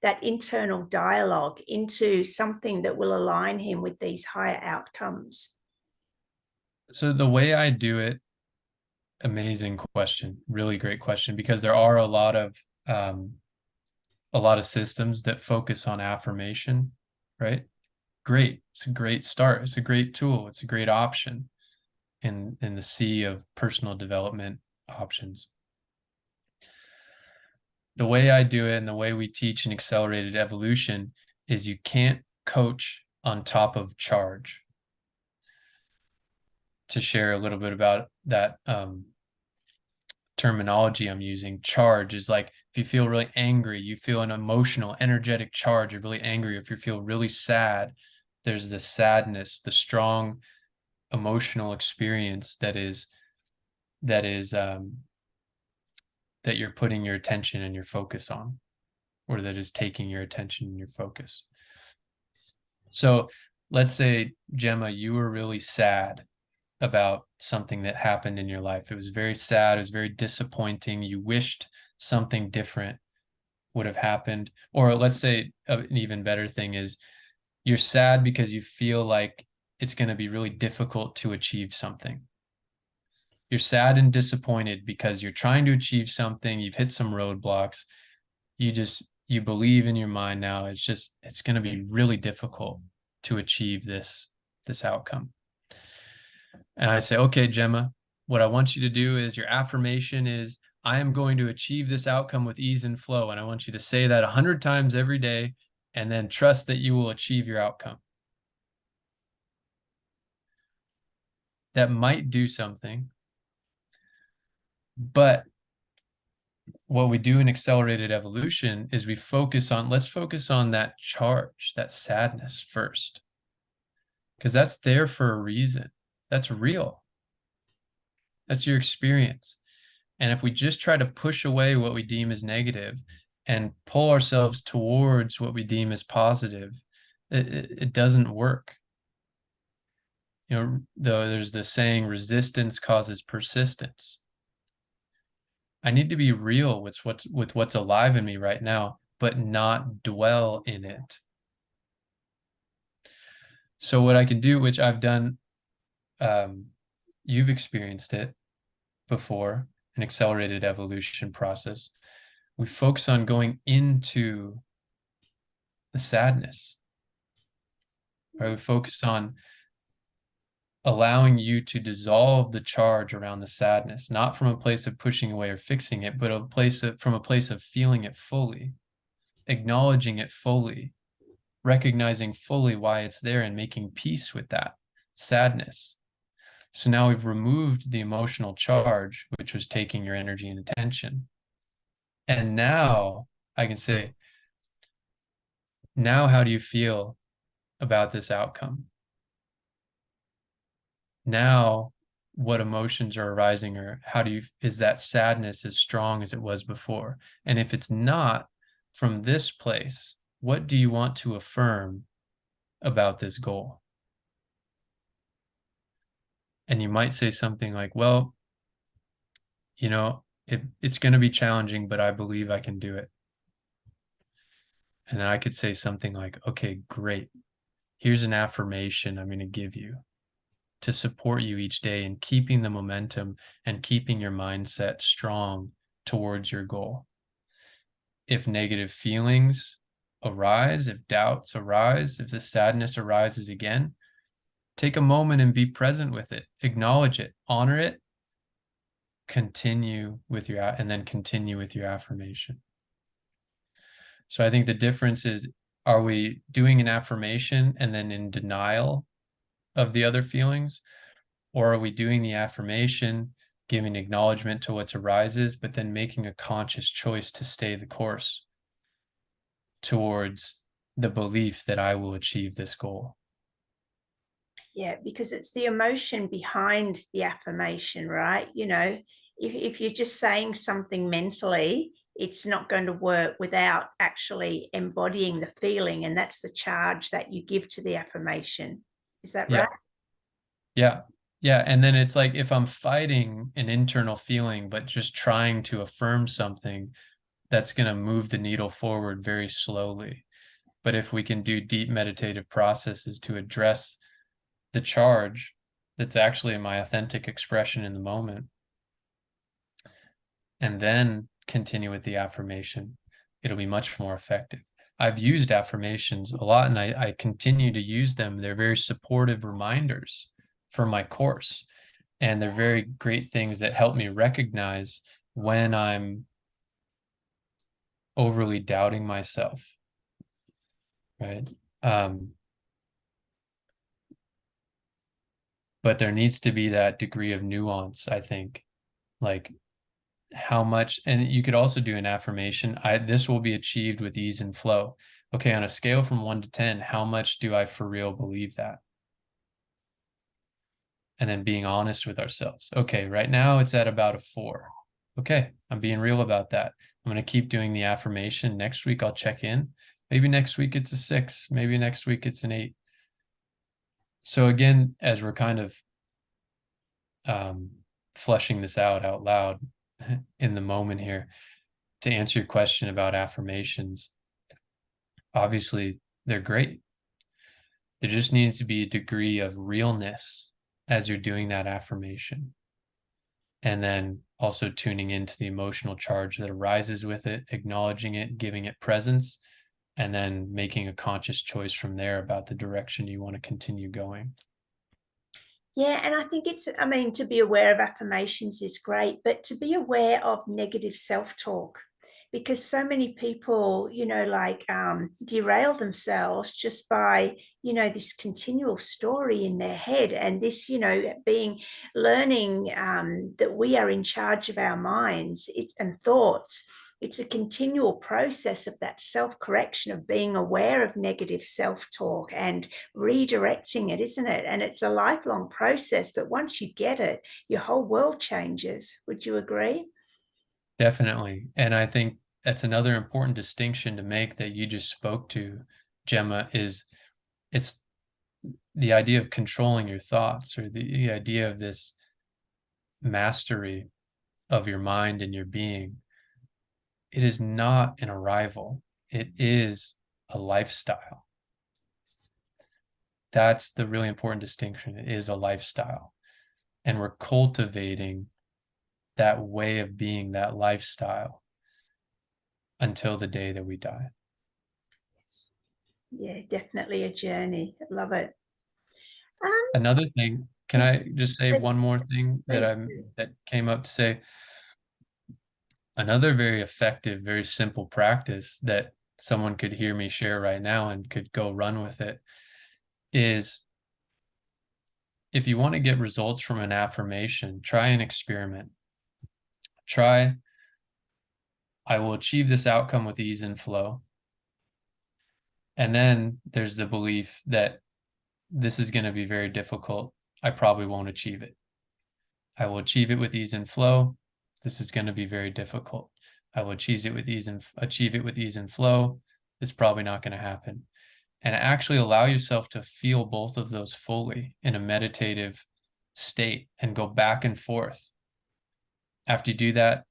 that internal dialogue into something that will align him with these higher outcomes? So the way I do it, amazing question, really great question, because there are a lot of systems that focus on affirmation, right? Great. It's a great start. It's a great tool. It's a great option in the sea of personal development options. The way I do it and the way we teach in accelerated evolution is you can't coach on top of charge. To share a little bit about that terminology I'm using, charge is like if you feel really angry, you feel an emotional, energetic charge, you're really angry. If you feel really sad, there's the sadness, the strong emotional experience that you're putting your attention and your focus on, or that is taking your attention and your focus. So let's say, Gemma, you were really sad about something that happened in your life. It was very sad. It was very disappointing. You wished something different would have happened. Or let's say an even better thing is you're sad because you feel like it's going to be really difficult to achieve something. You're sad and disappointed because you're trying to achieve something. You've hit some roadblocks. You believe in your mind now it's going to be really difficult to achieve this outcome. And I say, okay, Gemma, what I want you to do is your affirmation is, I am going to achieve this outcome with ease and flow. And I want you to say that 100 times every day and then trust that you will achieve your outcome. That might do something. But what we do in accelerated evolution is let's focus on that charge, that sadness first. Because that's there for a reason. That's real. That's your experience. And if we just try to push away what we deem as negative and pull ourselves towards what we deem as positive, it doesn't work. You know, though there's the saying, resistance causes persistence. I need to be real with what's alive in me right now, but not dwell in it. So what I can do, which I've done, you've experienced it before, an accelerated evolution process. We focus on going into the sadness, right? We focus on allowing you to dissolve the charge around the sadness, not from a place of pushing away or fixing it, but from a place of feeling it fully, acknowledging it fully, recognizing fully why it's there and making peace with that sadness. So now we've removed the emotional charge, which was taking your energy and attention. And now I can say, now how do you feel about this outcome? Now, what emotions are arising, or is that sadness as strong as it was before? And if it's not, from this place, what do you want to affirm about this goal? And you might say something like, well, you know, it's going to be challenging, but I believe I can do it. And then I could say something like, okay, great. Here's an affirmation I'm going to give you to support you each day in keeping the momentum and keeping your mindset strong towards your goal. If negative feelings arise, if doubts arise, if the sadness arises again, take a moment and be present with it, acknowledge it, honor it, continue with your affirmation. So I think the difference is, are we doing an affirmation and then in denial of the other feelings? Or are we doing the affirmation, giving acknowledgement to what arises, but then making a conscious choice to stay the course towards the belief that I will achieve this goal? Yeah, because it's the emotion behind the affirmation, right? If you're just saying something mentally, it's not going to work without actually embodying the feeling. And that's the charge that you give to the affirmation. Is that right? Yeah. Yeah. Yeah. And then it's like if I'm fighting an internal feeling, but just trying to affirm something, that's going to move the needle forward very slowly. But if we can do deep meditative processes to address the charge that's actually my authentic expression in the moment, and then continue with the affirmation, it'll be much more effective. I've used affirmations a lot and I continue to use them. They're very supportive reminders for my course. And they're very great things that help me recognize when I'm overly doubting myself, right? But there needs to be that degree of nuance, I think, like how much, and you could also do an affirmation. This will be achieved with ease and flow. Okay, on a scale from 1 to 10, how much do I for real believe that? And then being honest with ourselves. Okay, right now it's at about a 4. Okay, I'm being real about that. I'm going to keep doing the affirmation. Next week I'll check in. Maybe next week it's a 6. Maybe next week it's an 8. So again, as we're kind of fleshing this out loud in the moment here, to answer your question about affirmations, obviously they're great. There just needs to be a degree of realness as you're doing that affirmation. And then also tuning into the emotional charge that arises with it, acknowledging it, giving it presence, and then making a conscious choice from there about the direction you want to continue going. Yeah, and I think to be aware of affirmations is great, but to be aware of negative self talk, because so many people, derail themselves just by, this continual story in their head and this, being learning that we are in charge of our minds and thoughts. It's a continual process of that self-correction, of being aware of negative self-talk and redirecting it, isn't it? And it's a lifelong process, but once you get it, your whole world changes. Would you agree? Definitely. And I think that's another important distinction to make that you just spoke to, Gemma, is it's the idea of controlling your thoughts, or the idea of this mastery of your mind and your being. It is not an arrival. It is a lifestyle. That's the really important distinction. It is a lifestyle. And we're cultivating that way of being, that lifestyle, until the day that we die. Yeah, definitely a journey. I love it. Another thing, can Yeah, I just say one please, more thing please. that came up to say? Another very effective, very simple practice that someone could hear me share right now and could go run with it is, if you want to get results from an affirmation, try an experiment. Try, I will achieve this outcome with ease and flow. And then there's the belief that this is going to be very difficult. I probably won't achieve it. I will achieve it with ease and flow. This is going to be very difficult. I will achieve it with ease and flow. It's probably not going to happen. And actually allow yourself to feel both of those fully in a meditative state and go back and forth. After you do that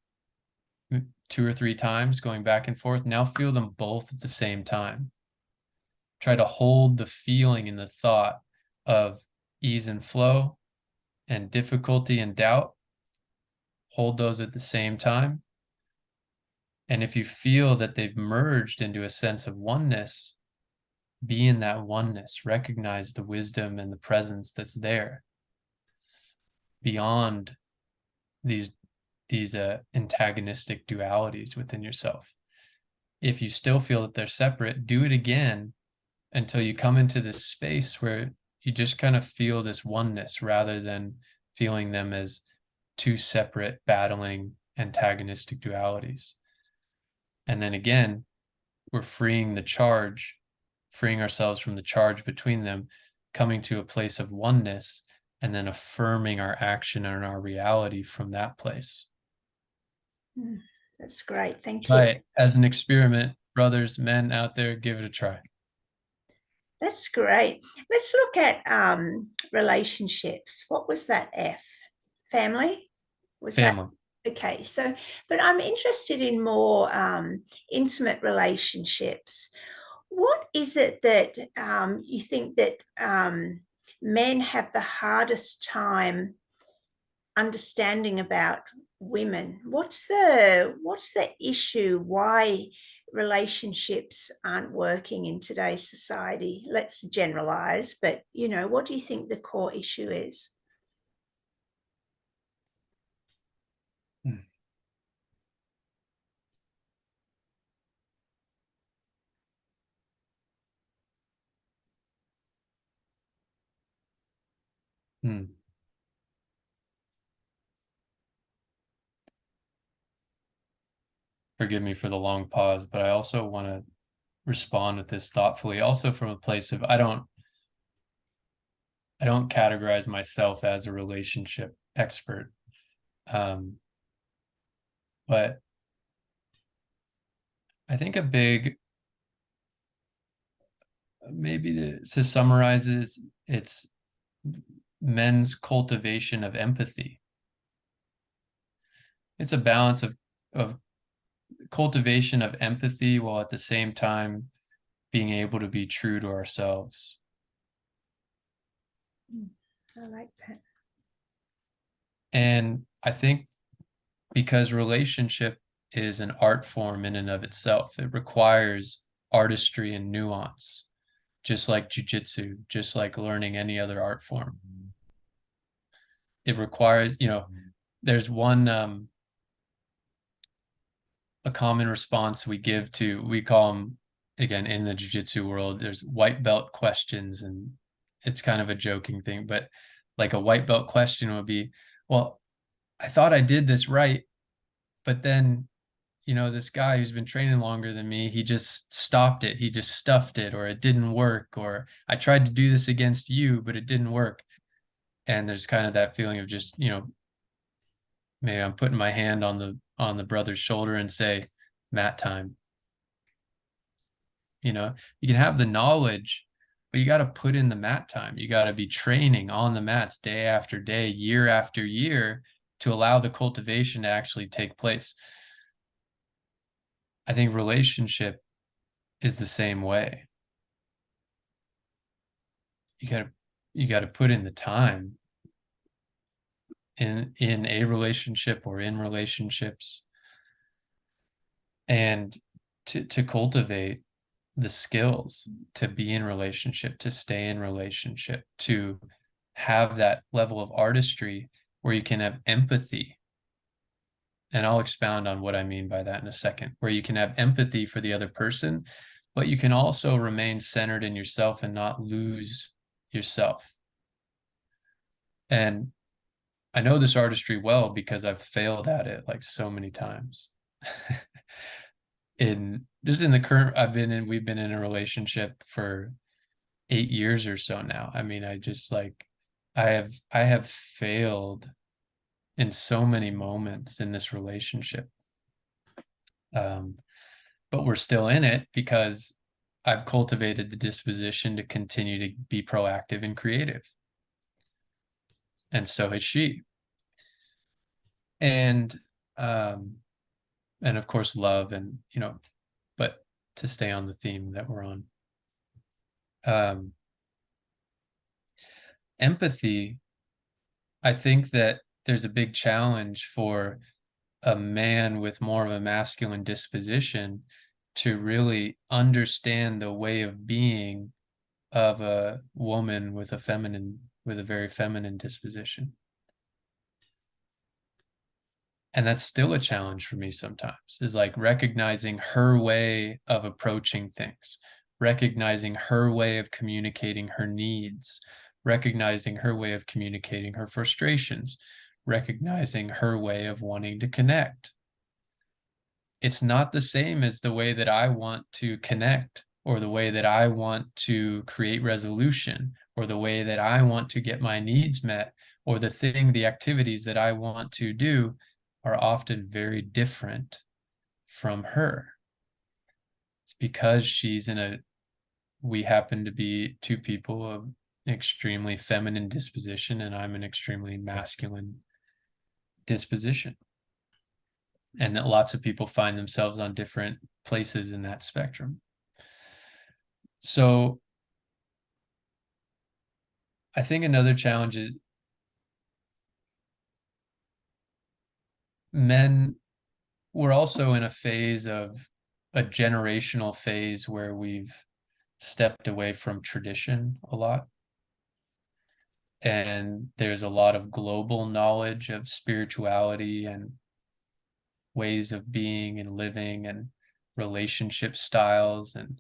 2 or 3 times, going back and forth, now feel them both at the same time. Try to hold the feeling and the thought of ease and flow and difficulty and doubt. Hold those at the same time. And if you feel that they've merged into a sense of oneness, be in that oneness. Recognize the wisdom and the presence that's there beyond these antagonistic dualities within yourself. If you still feel that they're separate, do it again until you come into this space where you just kind of feel this oneness rather than feeling them as 2 separate battling antagonistic dualities. And then again, we're freeing ourselves from the charge between them coming to a place of oneness, and then affirming our action and our reality from that place. That's great. Thank you. Right. As an experiment, brothers, men out there, give it a try. That's great. Let's look at relationships. What was that F? Family? Was Family. that okay? So, but I'm interested in more intimate relationships. What is it that you think that men have the hardest time understanding about women? What's the issue? Why relationships aren't working in today's society? Let's generalize, but what do you think the core issue is? Hmm. Forgive me for the long pause, but I also want to respond with this thoughtfully, also from a place of I don't categorize myself as a relationship expert. But I think a big, maybe to summarize it, it's men's cultivation of empathy. It's a balance of cultivation of empathy while at the same time being able to be true to ourselves. I like that. And I think because relationship is an art form in and of itself, it requires artistry and nuance, just like jujitsu, just like learning any other art form. It requires, there's one a common response we give to, we call them, again, in the jiu-jitsu world, there's white belt questions, and it's kind of a joking thing, but like a white belt question would be, well, I thought I did this right, but then this guy who's been training longer than me, he just stopped it, he just stuffed it, or it didn't work, or I tried to do this against you but it didn't work. And there's kind of that feeling of just, maybe I'm putting my hand on the brother's shoulder and say, mat time. You can have the knowledge, but you got to put in the mat time. You got to be training on the mats day after day, year after year, to allow the cultivation to actually take place. I think relationship is the same way. You got to put in the time in a relationship or in relationships, and to cultivate the skills to be in relationship, to stay in relationship, to have that level of artistry where you can have empathy. And I'll expound on what I mean by that in a second, where you can have empathy for the other person, but you can also remain centered in yourself and not lose yourself. And I know this artistry well because I've failed at it like so many times. In the current we've been in a relationship for 8 years or so now. I mean, I have failed in so many moments in this relationship. But we're still in it because I've cultivated the disposition to continue to be proactive and creative. And so has she. And of course love, and but to stay on the theme that we're on, empathy, I think that there's a big challenge for a man with more of a masculine disposition to really understand the way of being of a woman with a very feminine disposition. And that's still a challenge for me sometimes, is like recognizing her way of approaching things, recognizing her way of communicating her needs, recognizing her way of communicating her frustrations, recognizing her way of wanting to connect. It's not the same as the way that I want to connect or the way that I want to create resolution or the way that I want to get my needs met, or the activities that I want to do are often very different from her. It's because we happen to be two people of extremely feminine disposition, and I'm an extremely masculine disposition. And lots of people find themselves on different places in that spectrum. So I think another challenge is we're also in a generational phase where we've stepped away from tradition a lot. And there's a lot of global knowledge of spirituality and ways of being and living and relationship styles. And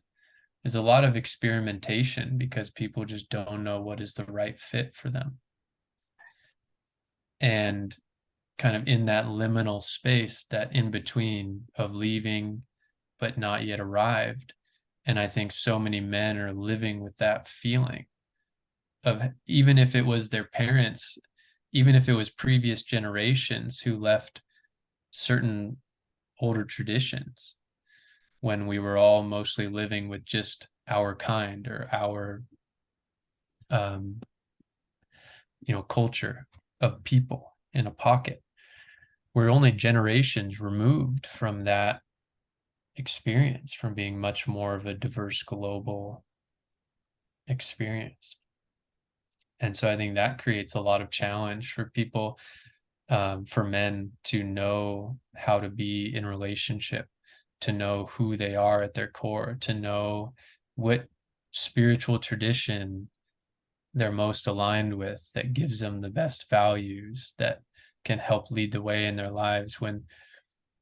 there's a lot of experimentation because people just don't know what is the right fit for them. And kind of in that liminal space, that in between of leaving but not yet arrived. And I think so many men are living with that feeling of, even if it was their parents, even if it was previous generations who left certain older traditions when we were all mostly living with just our kind or our culture of people in a pocket. We're only generations removed from that experience, from being much more of a diverse global experience. And so I think that creates a lot of challenge for people, for men to know how to be in relationship, to know who they are at their core, to know what spiritual tradition they're most aligned with, that gives them the best values, that can help lead the way in their lives, when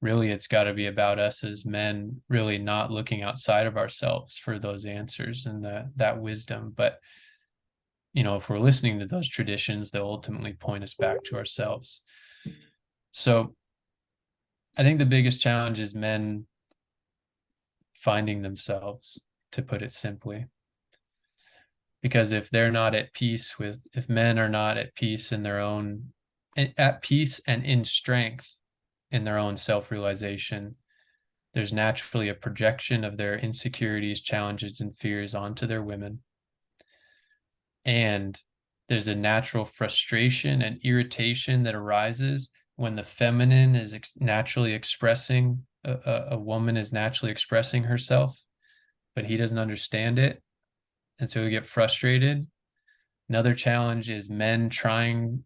really it's got to be about us as men really not looking outside of ourselves for those answers and that wisdom. But if we're listening to those traditions, they'll ultimately point us back to ourselves. So I think the biggest challenge is men finding themselves, to put it simply. Because if men are not at peace at peace and in strength in their own self-realization, there's naturally a projection of their insecurities, challenges, and fears onto their women. And there's a natural frustration and irritation that arises when the feminine is naturally expressing, a woman is naturally expressing herself, but he doesn't understand it. And so we get frustrated. Another challenge is men going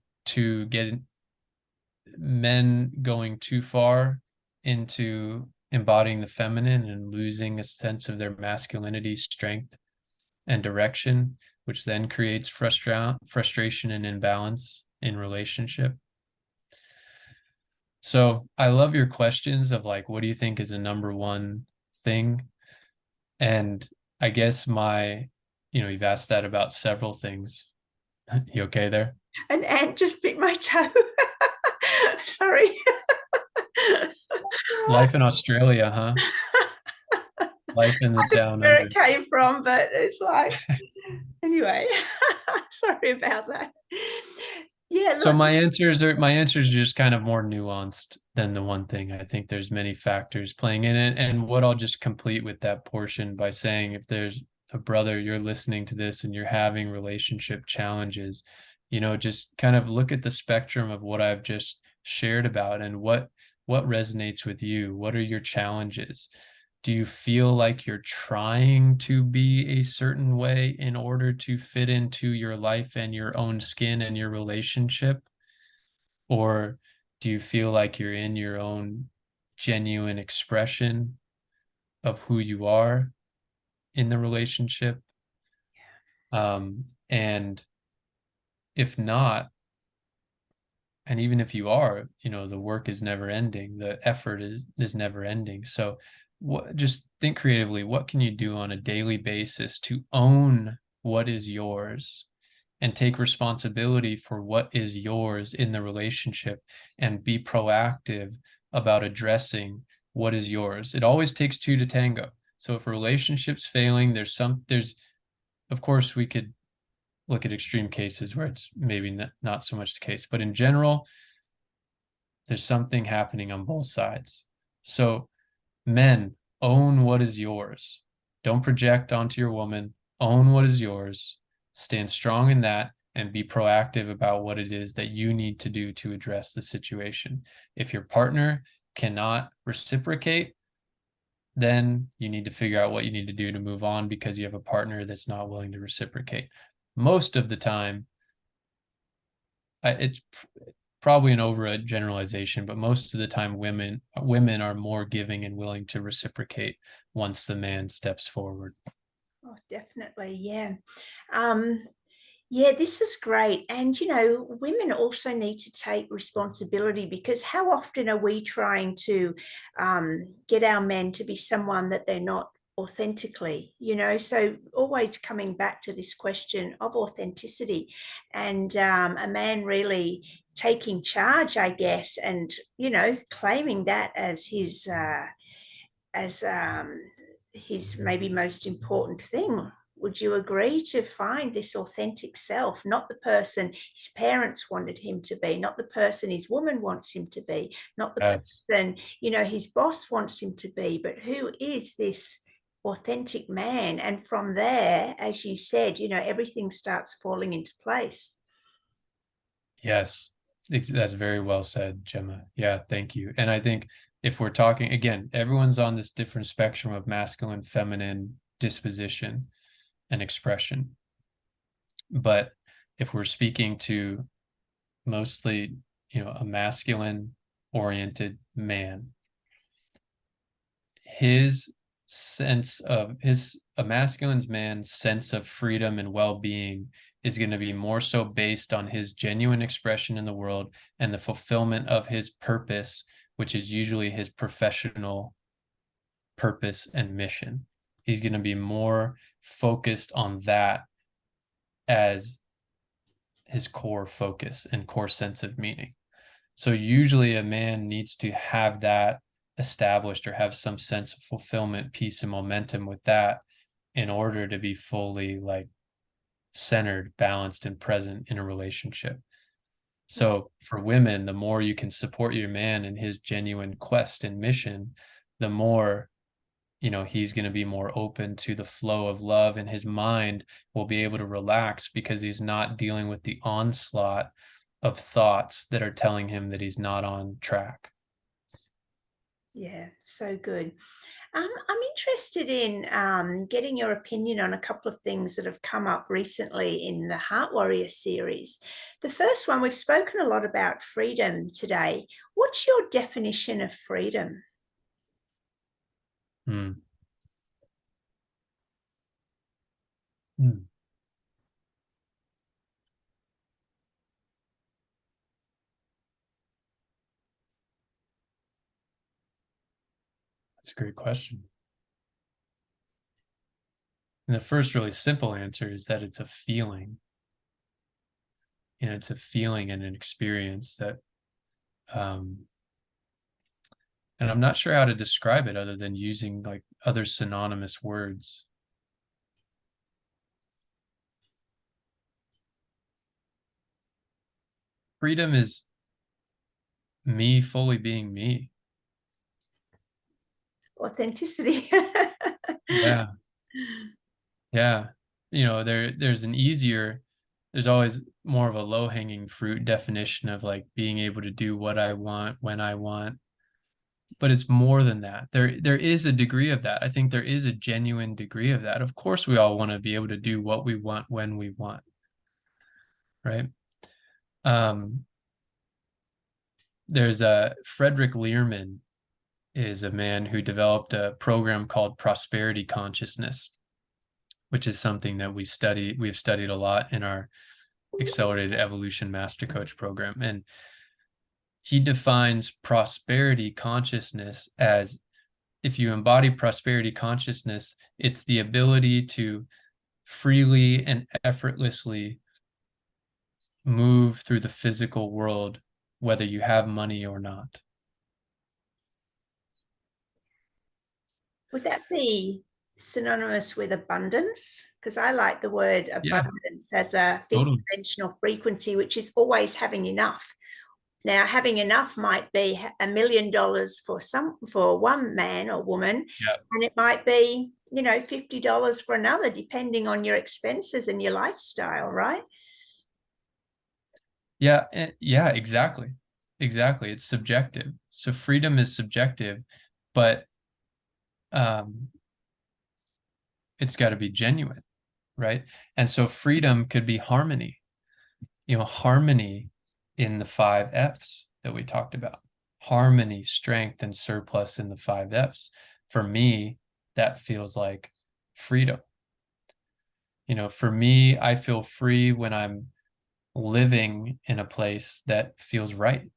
too far into embodying the feminine and losing a sense of their masculinity, strength, and direction, which then creates frustration and imbalance in relationship. So I love your questions of like, what do you think is a number one thing? And I guess you've asked that about several things. You okay there? An ant just bit my toe. Sorry. Life in Australia, huh? Life in the I don't down know where under. it came from, but it's like, anyway, sorry about that. Yeah, So look, my answers are just kind of more nuanced than the one thing. I think there's many factors playing in it. And what I'll just complete with that portion by saying, if there's a brother, you're listening to this and you're having relationship challenges, just kind of look at the spectrum of what I've just shared about, and what resonates with you. What are your challenges? Do you feel like you're trying to be a certain way in order to fit into your life and your own skin and your relationship? Or do you feel like you're in your own genuine expression of who you are in the relationship? And if not, and even if you are, the work is never ending, the effort is never ending. So just think creatively. What can you do on a daily basis to own what is yours and take responsibility for what is yours in the relationship, and be proactive about addressing what is yours? It always takes two to tango. So if a relationship's failing, of course we could look at extreme cases where it's maybe not so much the case, but in general, there's something happening on both sides. So men, own what is yours. Don't project onto your woman. Own what is yours. Stand strong in that and be proactive about what it is that you need to do to address the situation. If your partner cannot reciprocate, then you need to figure out what you need to do to move on because you have a partner that's not willing to reciprocate. Most of the time, it's probably an over a generalization, but most of the time women are more giving and willing to reciprocate once the man steps forward. Oh, definitely. Yeah. Yeah, this is great. And, women also need to take responsibility, because how often are we trying to get our men to be someone that they're not authentically? So always coming back to this question of authenticity, and a man really taking charge, I guess, and, claiming that as his maybe most important thing. Would you agree, to find this authentic self, not the person his parents wanted him to be, not the person his woman wants him to be, not the Yes. person, his boss wants him to be, but who is this authentic man? And from there, as you said, everything starts falling into place. Yes. That's very well said, Gemma. Yeah, thank you. And I think if we're talking again, everyone's on this different spectrum of masculine, feminine disposition and expression. But if we're speaking to mostly, a masculine oriented man, his sense of a masculine man's sense of freedom and well-being is going to be more so based on his genuine expression in the world and the fulfillment of his purpose, which is usually his professional purpose and mission. He's going to be more focused on that as his core focus and core sense of meaning. So usually a man needs to have that established or have some sense of fulfillment, peace, and momentum with that in order to be fully like centered, balanced, and present in a relationship. So for women, the more you can support your man in his genuine quest and mission, the more he's going to be more open to the flow of love, and his mind will be able to relax because he's not dealing with the onslaught of thoughts that are telling him that he's not on track. Yeah, so good. I'm interested in getting your opinion on a couple of things that have come up recently in the Heart Warrior series. The first one, we've spoken a lot about freedom today. What's your definition of freedom? Hmm. Hmm. That's a great question. And the first really simple answer is that it's a feeling. It's a feeling and an experience that, and I'm not sure how to describe it other than using like other synonymous words. Freedom is me fully being me. Authenticity. Yeah. Yeah. There's always more of a low-hanging fruit definition of like being able to do what I want when I want. But it's more than that. There is a degree of that. I think there is a genuine degree of that. Of course, we all want to be able to do what we want when we want, right? Um, there's a Frederick Learman is a man who developed a program called prosperity consciousness, which is something that we've studied a lot in our accelerated evolution master coach program. And he defines prosperity consciousness as, if you embody prosperity consciousness, it's the ability to freely and effortlessly move through the physical world, whether you have money or not. Would that be synonymous with abundance? Because I like the word Yeah, abundance as a fifth totally. dimensional frequency, which is always having enough. Now, having enough might be $1 million for one man or woman, Yeah. and it might be, $50 for another, depending on your expenses and your lifestyle, right? Yeah, yeah, exactly. Exactly. It's subjective. So freedom is subjective, but um, it's got to be genuine, right? And so freedom could be harmony, harmony in the 5 F's that we talked about. Harmony, strength, and surplus in the 5 F's. For me, that feels like freedom. For me, I feel free when I'm living in a place that feels right.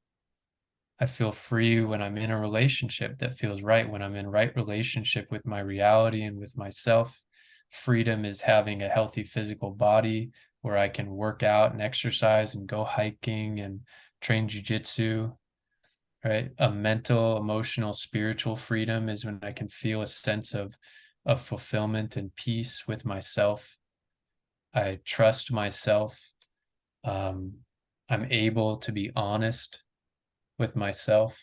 I feel free when I'm in a relationship that feels right, when I'm in right relationship with my reality and with myself. Freedom is having a healthy physical body where I can work out and exercise and go hiking and train jujitsu, right? A mental, emotional, spiritual freedom is when I can feel a sense of fulfillment and peace with myself. I trust myself. Um, I'm able to be honest with myself.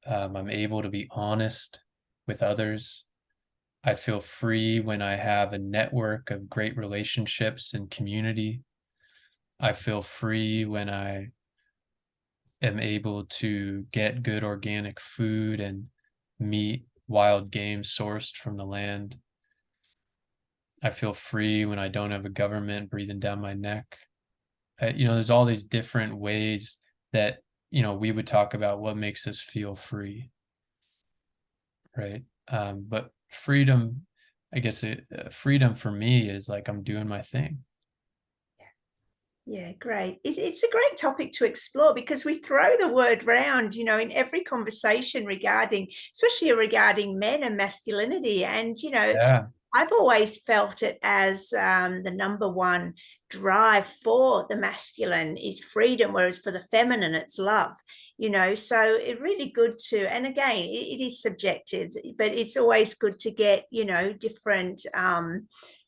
I'm able to be honest with others. I feel free when I have a network of great relationships and community. I feel free when I am able to get good organic food and meat, wild game sourced from the land. I feel free when I don't have a government breathing down my neck. There's all these different ways that, we would talk about what makes us feel free, right? But freedom, I guess freedom for me is like I'm doing my thing. Yeah, great. It's a great topic to explore because we throw the word round, in every conversation especially regarding men and masculinity. And, Yeah. I've always felt it as the number one drive for the masculine is freedom, whereas for the feminine, it's love. So it's really good and again, it is subjective, but it's always good to get, different,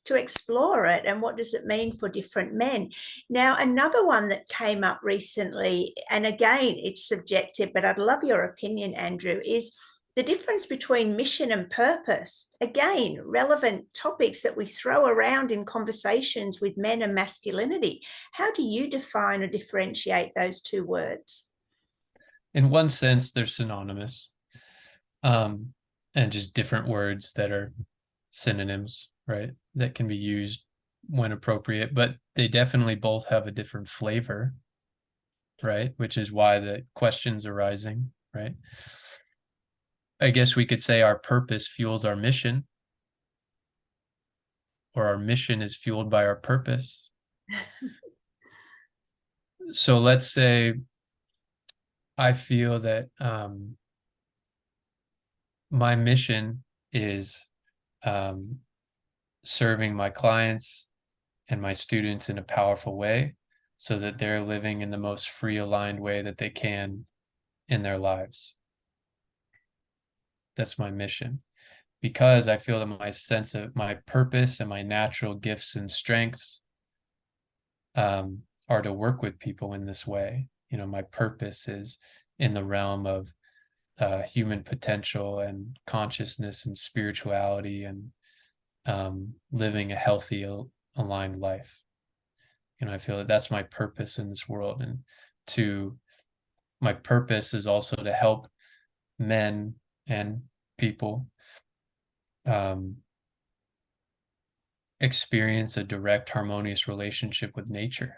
to explore it and what does it mean for different men. Now, another one that came up recently, and again, it's subjective, but I'd love your opinion, Andrew, is the difference between mission and purpose. Again, relevant topics that we throw around in conversations with men and masculinity. How do you define or differentiate those two words? In one sense, they're synonymous, um, and just different words that are synonyms, right? That can be used when appropriate, but they definitely both have a different flavor, right? Which is why the questions arising, right? I guess we could say our purpose fuels our mission, or our mission is fueled by our purpose. So let's say I feel that my mission is um, serving my clients and my students in a powerful way so that they're living in the most free, aligned way that they can in their lives. That's my mission. Because I feel that my sense of my purpose and my natural gifts and strengths are to work with people in this way. My purpose is in the realm of human potential and consciousness and spirituality and living a healthy, aligned life. I feel that that's my purpose in this world. And my purpose is also to help men and people um, experience a direct, harmonious relationship with nature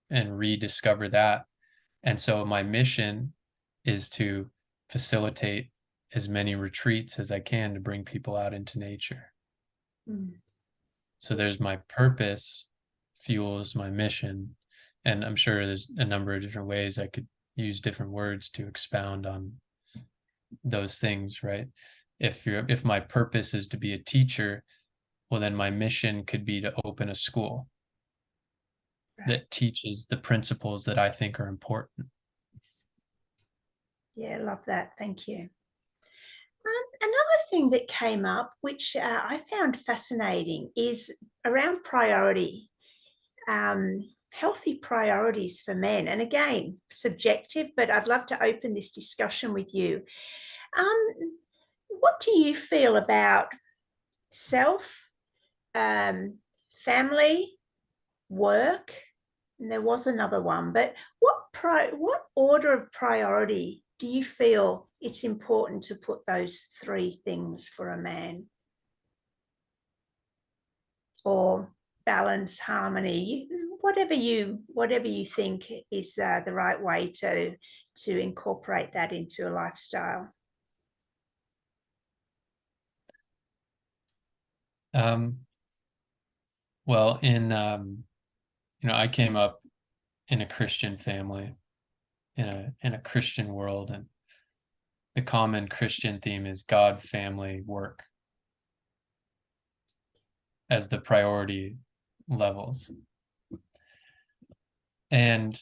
and rediscover that. And so my mission is to facilitate as many retreats as I can to bring people out into nature. Mm. So there's my purpose fuels my mission. And I'm sure there's a number of different ways I could use different words to expound on those things, right? If my purpose is to be a teacher, well, then my mission could be to open a school that teaches the principles that I think are important. Yeah, love that. Thank you. Another thing that came up, which I found fascinating, is around priority, healthy priorities for men. And again, subjective, but I'd love to open this discussion with you. What do you feel about self, family, work? And there was another one, but what order of priority do you feel it's important to put those three things for a man? Or balance, harmony, whatever you think is the right way to incorporate that into a lifestyle. Well, I came up in a Christian family, in a Christian world, and the common Christian theme is God, family, work as the priority levels. And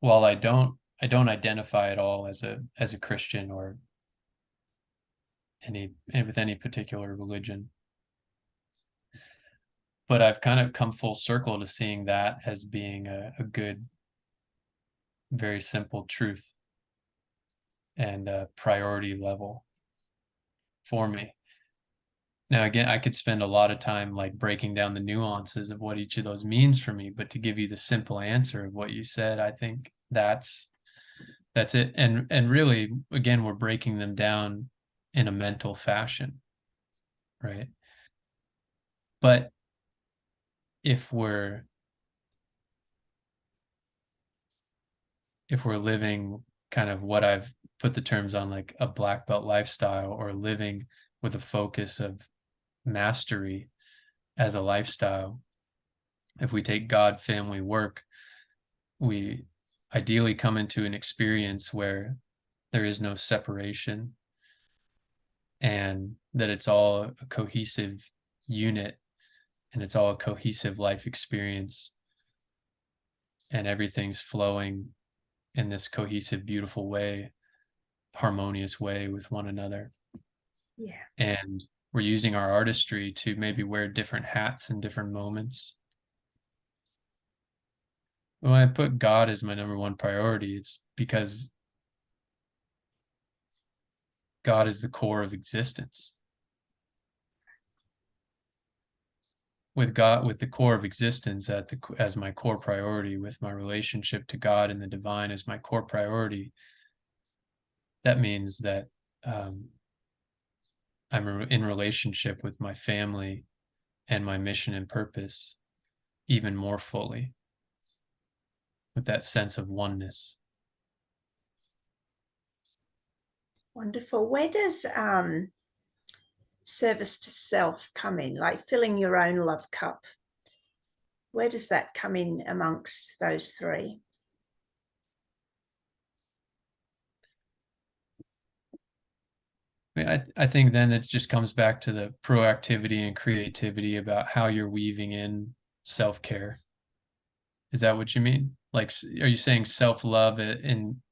while I don't identify at all as a Christian or with any particular religion, but I've kind of come full circle to seeing that as being a good, very simple truth and a priority level for me. Now, again, I could spend a lot of time like breaking down the nuances of what each of those means for me, but to give you the simple answer of what you said, I think that's it. And really, again, we're breaking them down in a mental fashion, right? But if we're living kind of what I've put the terms on, like a black belt lifestyle, or living with a focus of mastery as a lifestyle, if we take God, family, work, we ideally come into an experience where there is no separation and that it's all a cohesive unit and it's all a cohesive life experience and everything's flowing in this cohesive, beautiful way, harmonious way with one another. Yeah. And we're using our artistry to maybe wear different hats in different moments. When I put God as my number one priority, it's because God is the core of existence. With God, with the core of existence as my core priority, with my relationship to God and the divine as my core priority, that means that I'm in relationship with my family and my mission and purpose even more fully, with that sense of oneness. Wonderful. Where does service to self come in, like filling your own love cup? Where does that come in amongst those three? I think then it just comes back to the proactivity and creativity about how you're weaving in self-care. Is that what you mean? Like, are you saying self-love in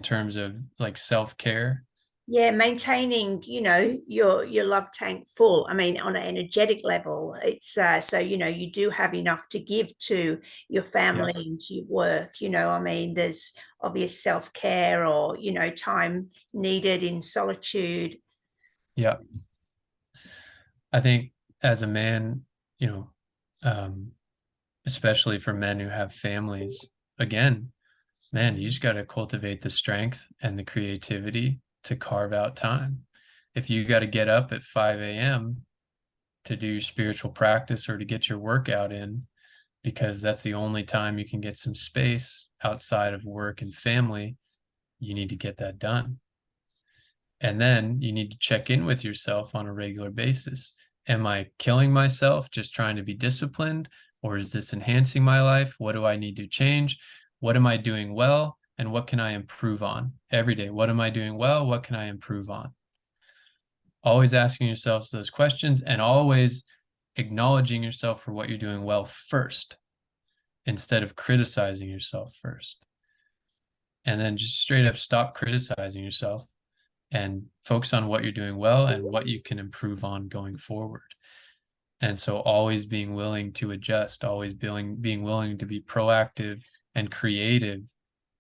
terms of like self-care? Yeah, maintaining, your love tank full. I mean, on an energetic level, it's so you do have enough to give to your family Yeah. and to your work. I mean, there's obvious self-care, or time needed in solitude. Yeah. I think as a man, you know, um, especially for men who have families, again, man, you just got to cultivate the strength and the creativity to carve out time. If you got to get up at 5 a.m. to do your spiritual practice or to get your workout in, because that's the only time you can get some space outside of work and family, you need to get that done. And then you need to check in with yourself on a regular basis. Am I killing myself just trying to be disciplined? Or is this enhancing my life? What do I need to change? What am I doing well? And what can I improve on every day? What am I doing well? What can I improve on? Always asking yourselves those questions and always acknowledging yourself for what you're doing well first, instead of criticizing yourself first. And then just straight up stop criticizing yourself and focus on what you're doing well and what you can improve on going forward. And so always being willing to adjust, always being willing to be proactive and creative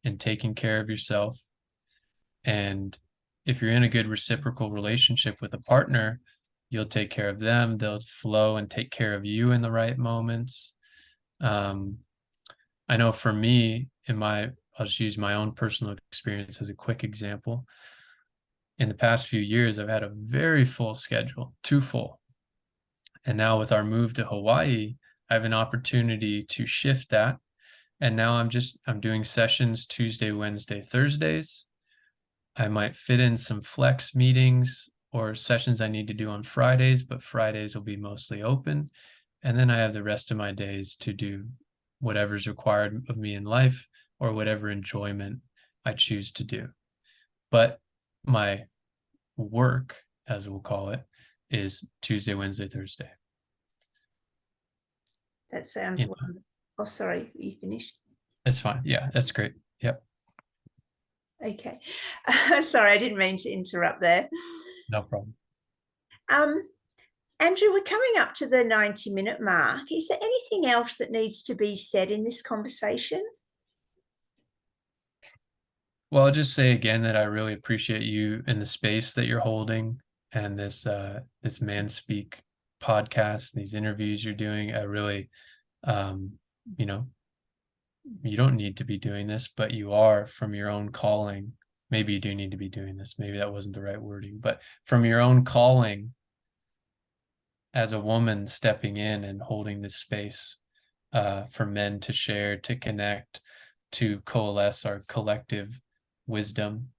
in taking care of yourself. And if you're in a good reciprocal relationship with a partner, you'll take care of them. They'll flow and take care of you in the right moments. I know for me, I'll just use my own personal experience as a quick example. In the past few years, I've had a very full schedule, too full. And now with our move to Hawaii, I have an opportunity to shift that. And now I'm doing sessions Tuesday, Wednesday, Thursdays. I might fit in some flex meetings or sessions I need to do on Fridays, but Fridays will be mostly open. And then I have the rest of my days to do whatever's required of me in life or whatever enjoyment I choose to do. But my work, as we'll call it, is Tuesday, Wednesday, Thursday. That sounds wonderful. Oh, sorry, you finished? That's fine. Yeah, that's great. Yep. Okay. Sorry, I didn't mean to interrupt there. No problem. Andrew, we're coming up to the 90-minute mark. Is there anything else that needs to be said in this conversation? Well, I'll just say again that I really appreciate you and the space that you're holding and this Man Speak podcast, these interviews you're doing. I really, you know, you don't need to be doing this, but you are from your own calling. Maybe you do need to be doing this. Maybe that wasn't the right wording, but from your own calling as a woman stepping in and holding this space for men to share, to connect, to coalesce our collective wisdom.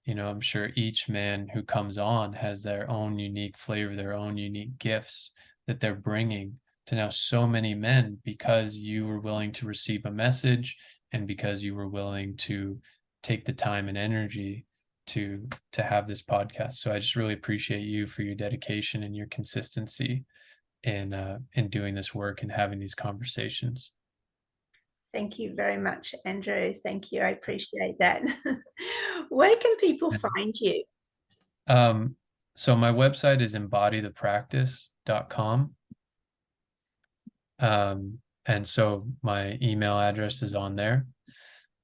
You know, I'm sure each man who comes on has their own unique flavor, their own unique gifts that they're bringing to now so many men because you were willing to receive a message and because you were willing to take the time and energy to have this podcast. So I just really appreciate you for your dedication and your consistency in doing this work and having these conversations. Thank you very much, Andrew. Thank you. I appreciate that. Where can people find you? So my website is embodythepractice.com. And so my email address is on there.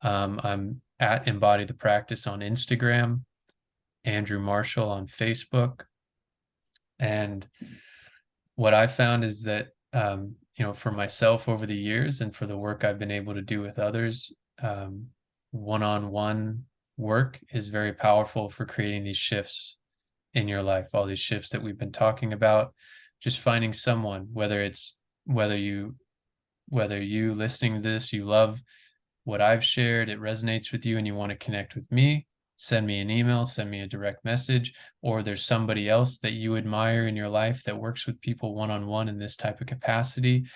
I'm at Embody the Practice on Instagram, Andrew Marshall on Facebook. And what I found is that, you know, for myself over the years and for the work I've been able to do with others, one-on-one work is very powerful for creating these shifts in your life, all these shifts that we've been talking about. Just finding someone, whether you listening to this, you love what I've shared, it resonates with you and you want to connect with me, send me an email, send me a direct message, or there's somebody else that you admire in your life that works with people one-on-one in this type of capacity.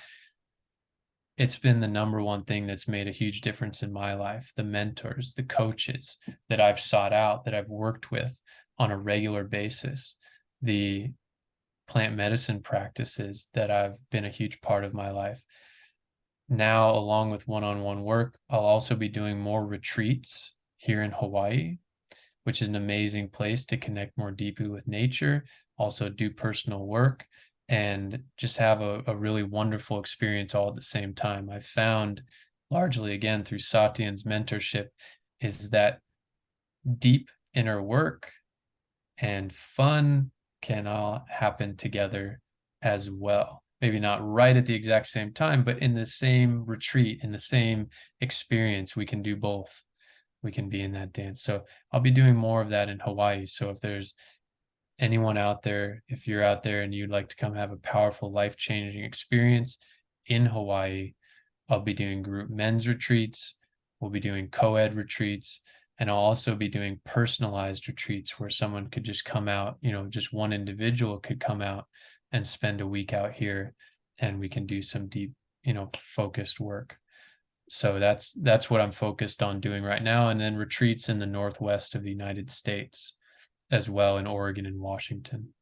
It's been the number one thing that's made a huge difference in my life. The mentors, the coaches that I've sought out, that I've worked with on a regular basis, the plant medicine practices that have been a huge part of my life. Now, along with one-on-one work, I'll also be doing more retreats here in Hawaii, which is an amazing place to connect more deeply with nature, also do personal work, and just have a really wonderful experience all at the same time. I've found, largely again through Satyan's mentorship, is that deep inner work and fun can all happen together as well. Maybe not right at the exact same time, but in the same retreat, in the same experience, we can do both. We can be in that dance. So I'll be doing more of that in Hawaii. So if there's anyone out there, if you're out there and you'd like to come have a powerful, life-changing experience in Hawaii, I'll be doing group men's retreats. We'll be doing co-ed retreats. And I'll also be doing personalized retreats where someone could just come out, you know, just one individual could come out and spend a week out here and we can do some deep, you know, focused work. So that's what I'm focused on doing right now. And then retreats in the Northwest of the United States as well, in Oregon and Washington.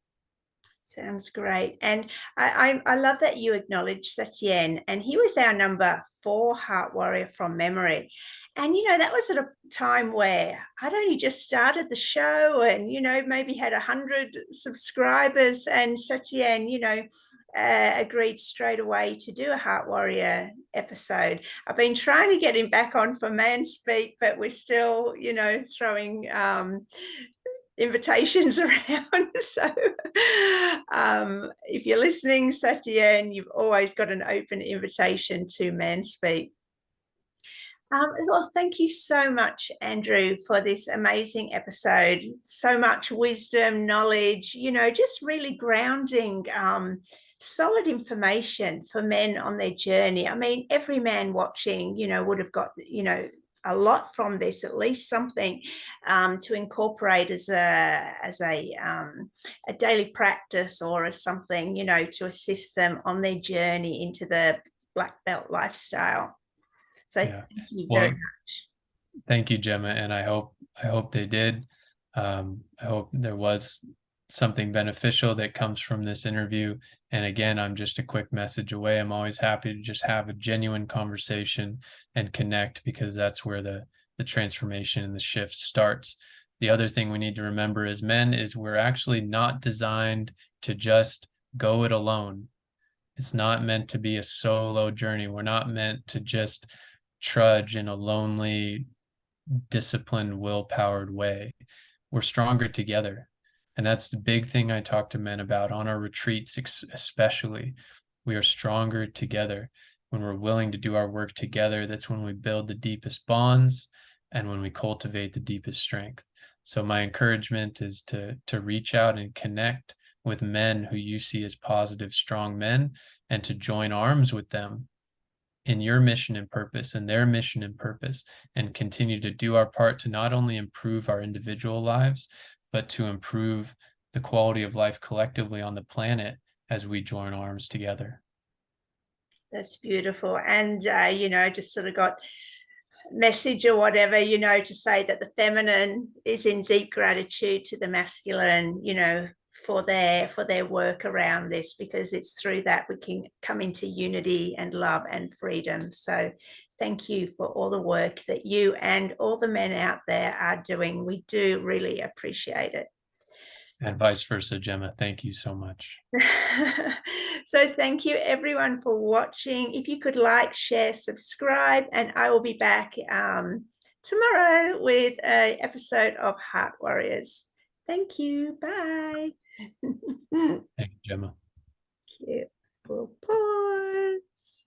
Sounds great. And I love that you acknowledge Satyen. And he was our number 4 heart warrior from memory. And, that was at a time where I'd only just started the show and, maybe had 100 subscribers. And Satyen, agreed straight away to do a heart warrior episode. I've been trying to get him back on for Man Speak, but we're still, throwing invitations around. So if you're listening, Satyen, you've always got an open invitation to Manspeak. Well, thank you so much, Andrew, for this amazing episode. So much wisdom, knowledge, just really grounding solid information for men on their journey. I mean, every man watching, would have got, a lot from this, at least something to incorporate as a daily practice or as something, to assist them on their journey into the black belt lifestyle. So Yeah. thank you very Well, much. thank you, Gemma, and I hope they did. I hope there was something beneficial that comes from this interview. And again, I'm just a quick message away. I'm always happy to just have a genuine conversation and connect, because that's where the transformation and the shift starts. The other thing we need to remember as men is we're actually not designed to just go it alone. It's not meant to be a solo journey. We're not meant to just trudge in a lonely, disciplined, will-powered way. We're stronger together. And that's the big thing I talk to men about on our retreats, especially. We are stronger together. When we're willing to do our work together, that's when we build the deepest bonds and when we cultivate the deepest strength. So my encouragement is to reach out and connect with men who you see as positive, strong men, and to join arms with them in your mission and purpose and their mission and purpose, and continue to do our part to not only improve our individual lives, but to improve the quality of life collectively on the planet as we join arms together. That's beautiful. And, just sort of got message or whatever, to say that the feminine is in deep gratitude to the masculine, for their work around this, because it's through that we can come into unity and love and freedom. So thank you for all the work that you and all the men out there are doing. We do really appreciate it. And vice versa, Gemma. Thank you so much. So thank you everyone for watching. If you could like, share, subscribe, and I will be back tomorrow with an episode of Heart Warriors. Thank you. Bye. Thank you, Gemma. We'll pause.